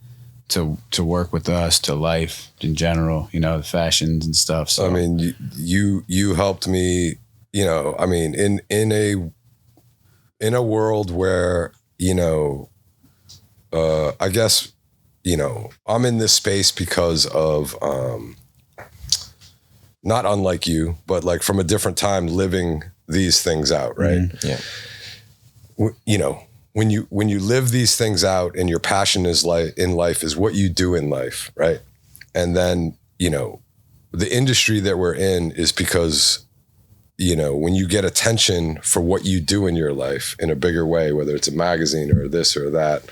to work with us, to life in general, you know, the fashions and stuff. So I mean, you helped me, you know, I mean, in a world where, you know, I guess, you know, I'm in this space because of, not unlike you, but like from a different time living these things out. Right. Mm-hmm. Yeah. You know, when you live these things out and your passion is in life is what you do in life, right? And then, you know, the industry that we're in is because, you know, when you get attention for what you do in your life in a bigger way, whether it's a magazine or this or that,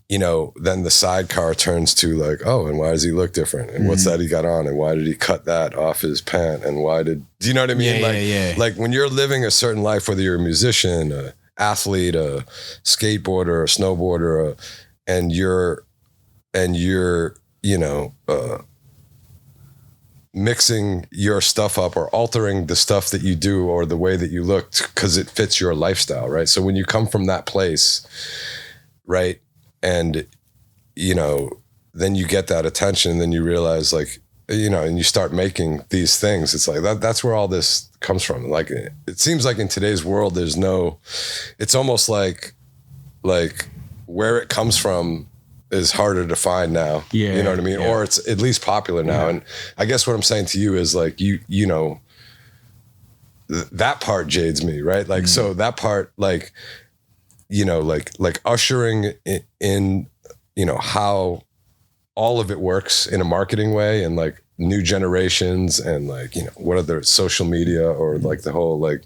you know, then the sidecar turns to like, oh, and why does he look different? And what's that he got on? And why did he cut that off his pant? And why do you know what I mean? Like when you're living a certain life, whether you're a musician, a athlete, a skateboarder, a snowboarder, and you're, you know, mixing your stuff up or altering the stuff that you do or the way that you look because it fits your lifestyle, right? So when you come from that place, right, and, you know, then you get that attention, and then you realize, like, you know, and you start making these things. It's like that's where all this comes from. Like, it seems like in today's world, it's almost like where it comes from is harder to find now. Yeah, you know what I mean? yeah. Or it's at least popular now. Yeah. And I guess what I'm saying to you is like, you know, that part jades me, right? Like, so that part, like, you know, like ushering in, you know, how all of it works in a marketing way, and like new generations, and like, you know, what other social media or like the whole, like,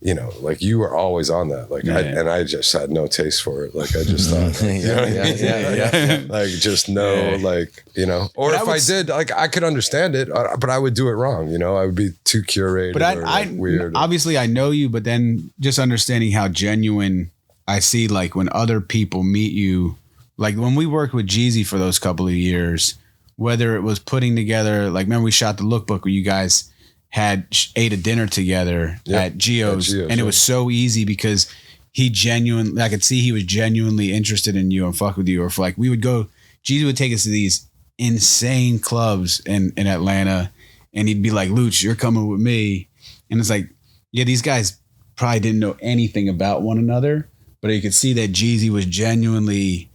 you know, like you were always on that. Like, I just had no taste for it. Like, I just thought, like, you know what I mean? Like, just like, you know, or if I did, like, I could understand it, but I would do it wrong. You know, I would be too curated. But I weird. Obviously I know you, but then just understanding how genuine I see, like when other people meet you, like when we worked with Jeezy for those couple of years, whether it was putting together, like, remember we shot the lookbook where you guys ate a dinner together at Gio's, and it was so easy because I could see he was genuinely interested in you and fuck with you. Or if like we would go, Jeezy would take us to these insane clubs in Atlanta, and he'd be like, Luch, you're coming with me. And it's like, yeah, these guys probably didn't know anything about one another, but you could see that Jeezy was genuinely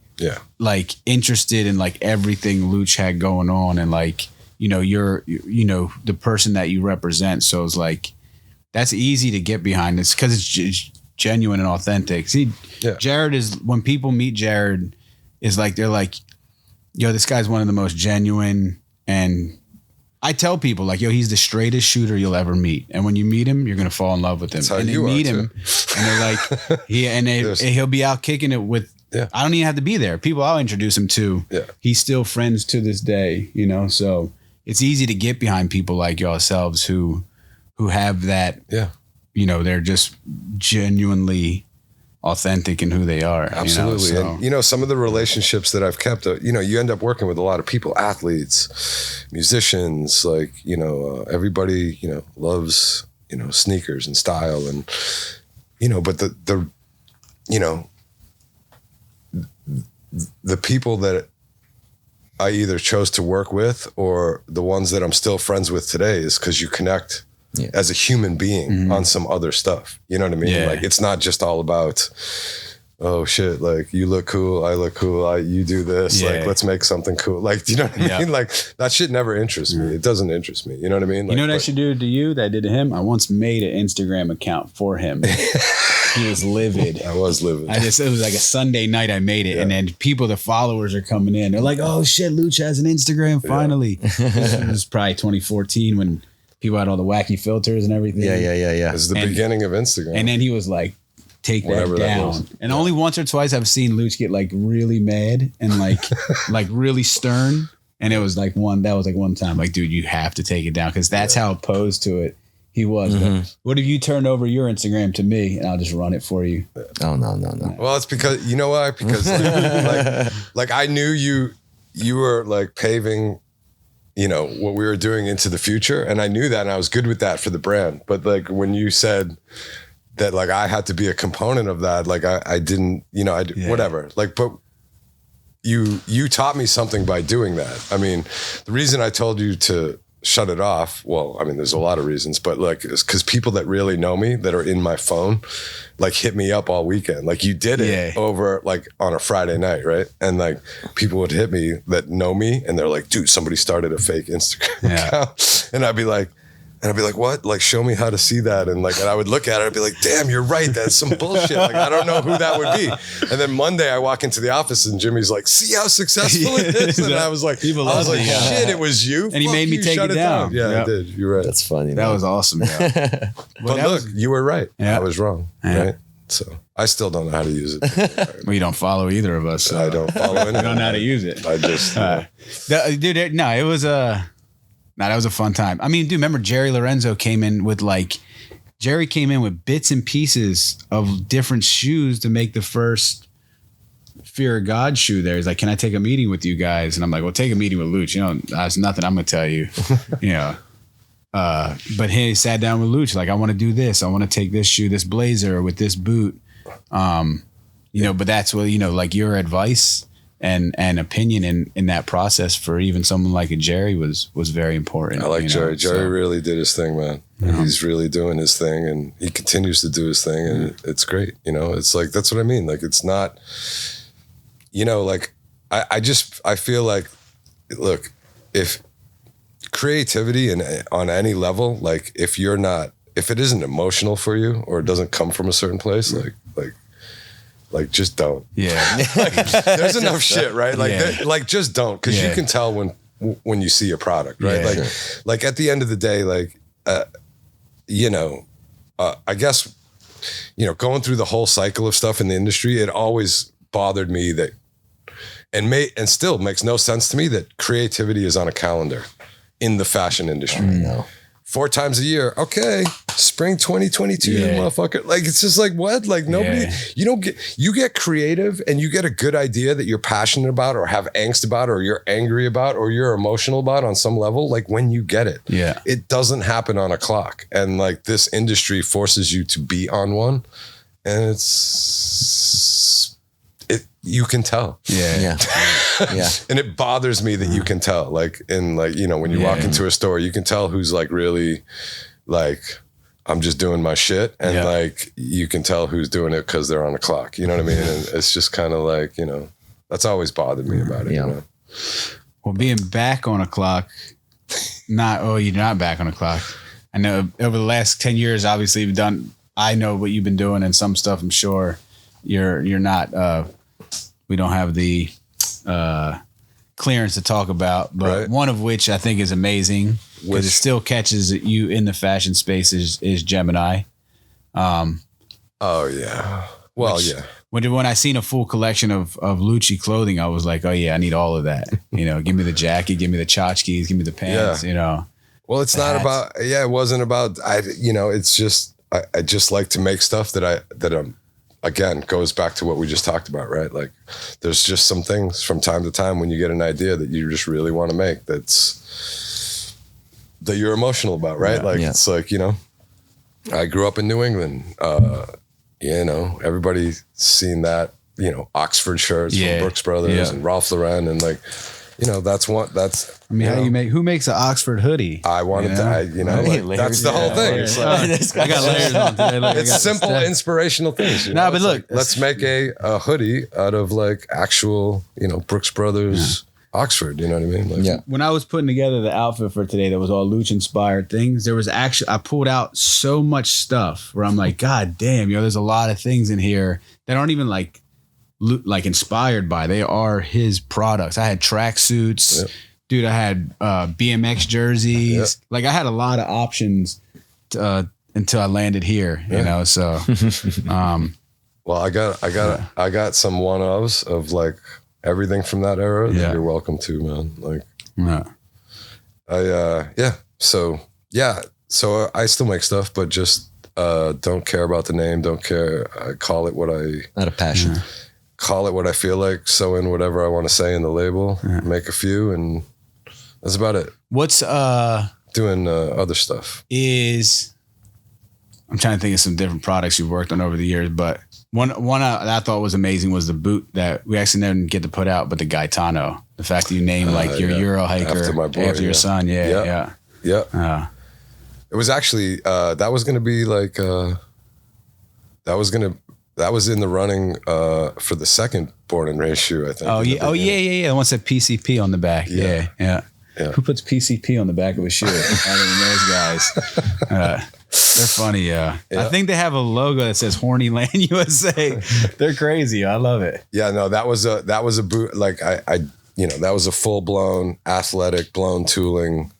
like interested in like everything Luch had going on, and like, you know, you know, the person that you represent. So it's like, that's easy to get behind this because it's genuine and authentic. See, Jared is, when people meet Jared, is like, they're like, yo, this guy's one of the most genuine. And I tell people like, yo, he's the straightest shooter you'll ever meet. And when you meet him, you're going to fall in love with him. That's how and you they meet are, him and they're like, he'll be out kicking it with, I don't even have to be there. People I'll introduce him to, he's still friends to this day, you know? So it's easy to get behind people like yourselves who have that, you know, they're just genuinely authentic in who they are. Absolutely. You know, and, you know, some of the relationships that I've kept, you know, you end up working with a lot of people, athletes, musicians, like, you know, everybody, you know, loves, you know, sneakers and style and, you know, but the you know, the people that I either chose to work with or the ones that I'm still friends with today is because you connect as a human being on some other stuff. You know what I mean? Yeah. Like, it's not just all about, oh shit, like you look cool, I look cool, you do this, like let's make something cool. Like, do you know what I mean? Like, that shit never interests me. It doesn't interest me. You know what I mean? Like, you know what I should do to you that I did to him? I once made an Instagram account for him. He was livid. I was livid. It was like a Sunday night I made it. And then the followers are coming in. They're like, oh shit, Luchi has an Instagram finally. This was probably 2014 when people had all the wacky filters and everything. Yeah. This is the beginning of Instagram. And then he was like, take that down. And only once or twice I've seen Luchi get like really mad and like like really stern. And it was like one time, like, dude, you have to take it down because that's how opposed to it he was. But what if you turned over your Instagram to me and I'll just run it for you? Oh, no. Well, it's because, you know why? Because like I knew you were like paving, you know, what we were doing into the future. And I knew that and I was good with that for the brand. But like when you said that, like I had to be a component of that, like I didn't, you know, whatever. Like, but you taught me something by doing that. I mean, the reason I told you to shut it off, well, I mean, there's a lot of reasons, but like, it's because people that really know me that are in my phone, like hit me up all weekend. Like you did it over like on a Friday night, right? And like people would hit me that know me and they're like, dude, somebody started a fake Instagram account. And I'd be like, what? Like, show me how to see that. And like, and I would look at it and be like, damn, you're right. That's some bullshit. Like, I don't know who that would be. And then Monday I walk into the office and Jimmy's like, see how successful it is? And I was like, shit, it was you. And he made me take it down. Yeah, I did. You're right. That's funny. That was awesome. Yeah. But look, you were right. Yeah. I was wrong. Yeah. Right. So I still don't know how to use it. Well, you don't follow either of us. So. I don't follow anyone. I don't know how to use it. I just, dude, it was that was a fun time. I mean, dude, remember Jerry Lorenzo came in with bits and pieces of different shoes to make the first Fear of God shoe there. He's like, can I take a meeting with you guys? And I'm like, well, take a meeting with Luchi. You know, that's nothing I'm going to tell you, you know. But he sat down with Luchi, like, I want to do this. I want to take this shoe, this blazer with this boot. You know, but that's what, you know, like your advice and opinion in that process for even someone like a Jerry was very important. I like Jerry. Know? Jerry really did his thing, man. He's really doing his thing and he continues to do his thing and it's great. You know, it's like, that's what I mean. Like, it's not, you know, like I feel like, look, if creativity and on any level, like if it isn't emotional for you or it doesn't come from a certain place, like just don't. Yeah. Like, there's enough shit, right? Like, just don't, because you can tell when you see a product, right? Yeah, like at the end of the day, like, you know, I guess, you know, going through the whole cycle of stuff in the industry, it always bothered me that, and still makes no sense to me that creativity is on a calendar in the fashion industry. No. 4 times a year. Okay. Spring 2022, motherfucker. Like, it's just like, what? Like, nobody, you get creative and you get a good idea that you're passionate about or have angst about or you're angry about or you're emotional about on some level. Like, when you get it, it doesn't happen on a clock. And like, this industry forces you to be on one, and you can tell. Yeah. And it bothers me that you can tell, like, in like, you know, when you walk into a store, you can tell who's like really like, I'm just doing my shit. And like, you can tell who's doing it because they're on the clock. You know what I mean? And it's just kind of like, you know, that's always bothered me about it. You know? Well, being back on a clock, you're not back on a clock. I know over the last 10 years, obviously you've done, I know what you've been doing and some stuff I'm sure you're not, we don't have the clearance to talk about, but one of which I think is amazing because it still catches you in the fashion space is Gemini. Oh yeah. Well, when I seen a full collection of Lucci clothing, I was like, oh yeah, I need all of that. You know, give me the jacket, give me the tchotchkes, give me the pants. You know. Well, it's not about. Yeah, it wasn't about. It's just. I just like to make stuff that I'm. Again, goes back to what we just talked about, right? Like, there's just some things from time to time when you get an idea that you just really want to make that you're emotional about, right? It's like, I grew up in New England. Everybody's seen that, Oxford shirts from Brooks Brothers and Ralph Lauren, and like, that's I mean, who makes an Oxford hoodie? I wanted to, that's the whole thing. It's like, I got layers on today. Look, it's simple, inspirational things. But look, let's make a hoodie out of like actual, Brooks Brothers Oxford. You know what I mean? Like, when I was putting together the outfit for today, that was all Luchi inspired things. There was actually, I pulled out so much stuff where I'm like, God damn, there's a lot of things in here that aren't even like inspired by. They are his products. I had tracksuits. Yep. Dude, I had BMX jerseys. Yep. Like, I had a lot of options until I landed here, so. Well, I got some one-ofs of like everything from that era that you're welcome to, man. Like, So I still make stuff, but just don't care about the name. Don't care. I call it what out of passion. Call it what I feel like. Sew in whatever I want to say in the label. Make a few, and that's about it. What's doing other stuff? I'm trying to think of some different products you've worked on over the years, but one that I thought was amazing was the boot that we actually didn't get to put out, but the Gaetano. The fact that you named your Euro hiker after my boy, after your son. Yeah. It was actually that was going to be like that was in the running for the second Born and Raised shoe, I think. The one said PCP on the back. Yeah. Who puts PCP on the back of a shoe? Other than those guys. They're funny. I think they have a logo that says Horny Land USA. They're crazy. I love it. Yeah, no, that was a boot. Like that was a full blown athletic blown tooling,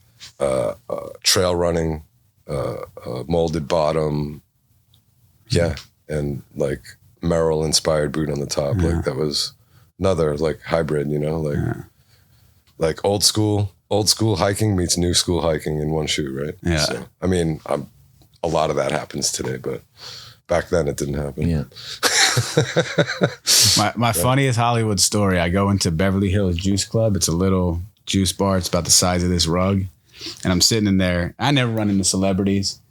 trail running, molded bottom. Yeah. And like Merrill inspired boot on the top. Like that was another like hybrid, like old school hiking meets new school hiking in one shoe, right? Yeah. So, I mean, a lot of that happens today, but back then it didn't happen. Yeah. my funniest Hollywood story, I go into Beverly Hills Juice Club. It's a little juice bar. It's about the size of this rug. And I'm sitting in there. I never run into celebrities.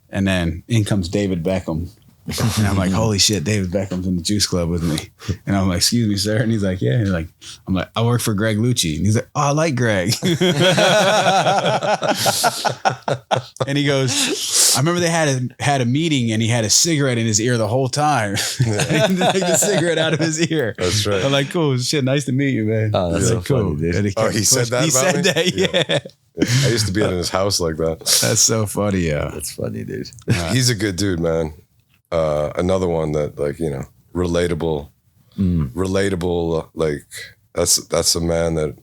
And then in comes David Beckham. And I'm like, holy shit, David Beckham's in the Juice Club with me. And I'm like, excuse me, sir. And he's like, yeah. And I'm like, I work for Greg Lucci. And he's like, oh, I like Greg. And he goes, I remember they had a meeting and he had a cigarette in his ear the whole time. Yeah. And take the cigarette out of his ear. That's right. I'm like, cool, shit, nice to meet you, man. Oh, that's so cool. funny, dude. He said that he about said me? That, yeah. I used to be in his house like that. That's so funny, yeah. That's funny, dude. He's a good dude, man. Another one that relatable, like that's a man that,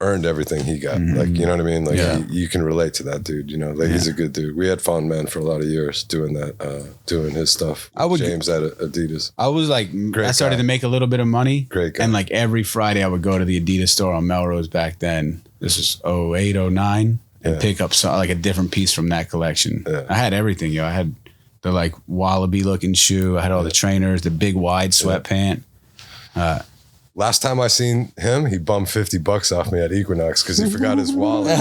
earned everything he got. Like, you know what I mean? Like you can relate to that dude, he's a good dude. We had fun, man, for a lot of years doing that, doing his stuff. James at Adidas. I was like, I started to make a little bit of money. Great guy. And like every Friday I would go to the Adidas store on Melrose back then. This is 08, 09. And pick up like a different piece from that collection. Yeah. I had everything, I had the like wallaby looking shoe. I had all the trainers, the big wide sweat pant. Last time I seen him, he bummed $50 off me at Equinox because he forgot his wallet.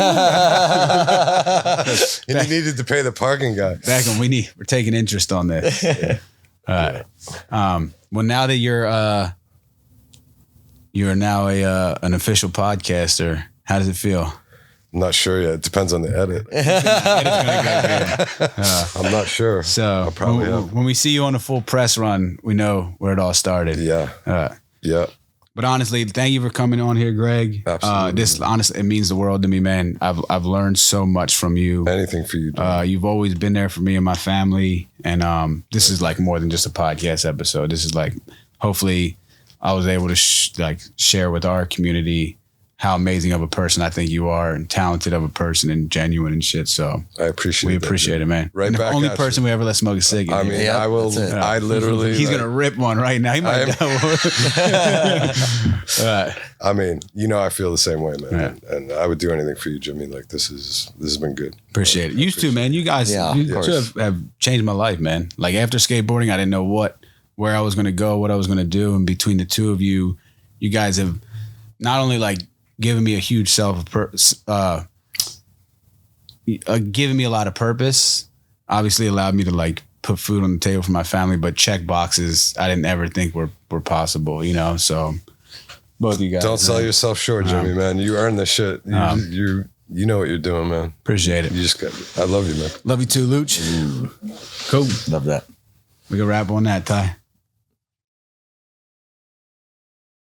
And he needed to pay the parking guy. Back when we're taking interest on this. Well, now that you're now an official podcaster, how does it feel? I'm not sure yet. It depends on the edit. I'm not sure. So when we see you on a full press run, we know where it all started. Yeah. But honestly, thank you for coming on here, Greg. Absolutely. This honestly, it means the world to me, man. I've learned so much from you. Anything for you. You've always been there for me and my family. And this is like more than just a podcast episode. This is like, hopefully I was able to share with our community how amazing of a person I think you are, and talented of a person, and genuine and shit. So I appreciate we that, appreciate dude. it, man. Right and the back only at person you. we ever let smoke a cig. I mean, Yeah, I will. that's it. I literally. He's like, gonna rip one right now. He might die. I mean, I feel the same way, man. Right. And I would do anything for you, Jimmy. Like this has been good. Appreciate it. Used to, man. You guys, Yeah, you of course. two have changed my life, man. Like after skateboarding, I didn't know where I was gonna go, what I was gonna do, and between the two of you, you guys have not only like given me a huge given me a lot of purpose. Obviously, allowed me to like put food on the table for my family, but check boxes I didn't ever think were possible. So both of you guys. Don't sell man. yourself short, Jimmy, man. You earned this shit. You know what you're doing, man. Appreciate it. You just got. I love you, man. Love you too, Luch. Cool. Love that. We can wrap on that, Ty.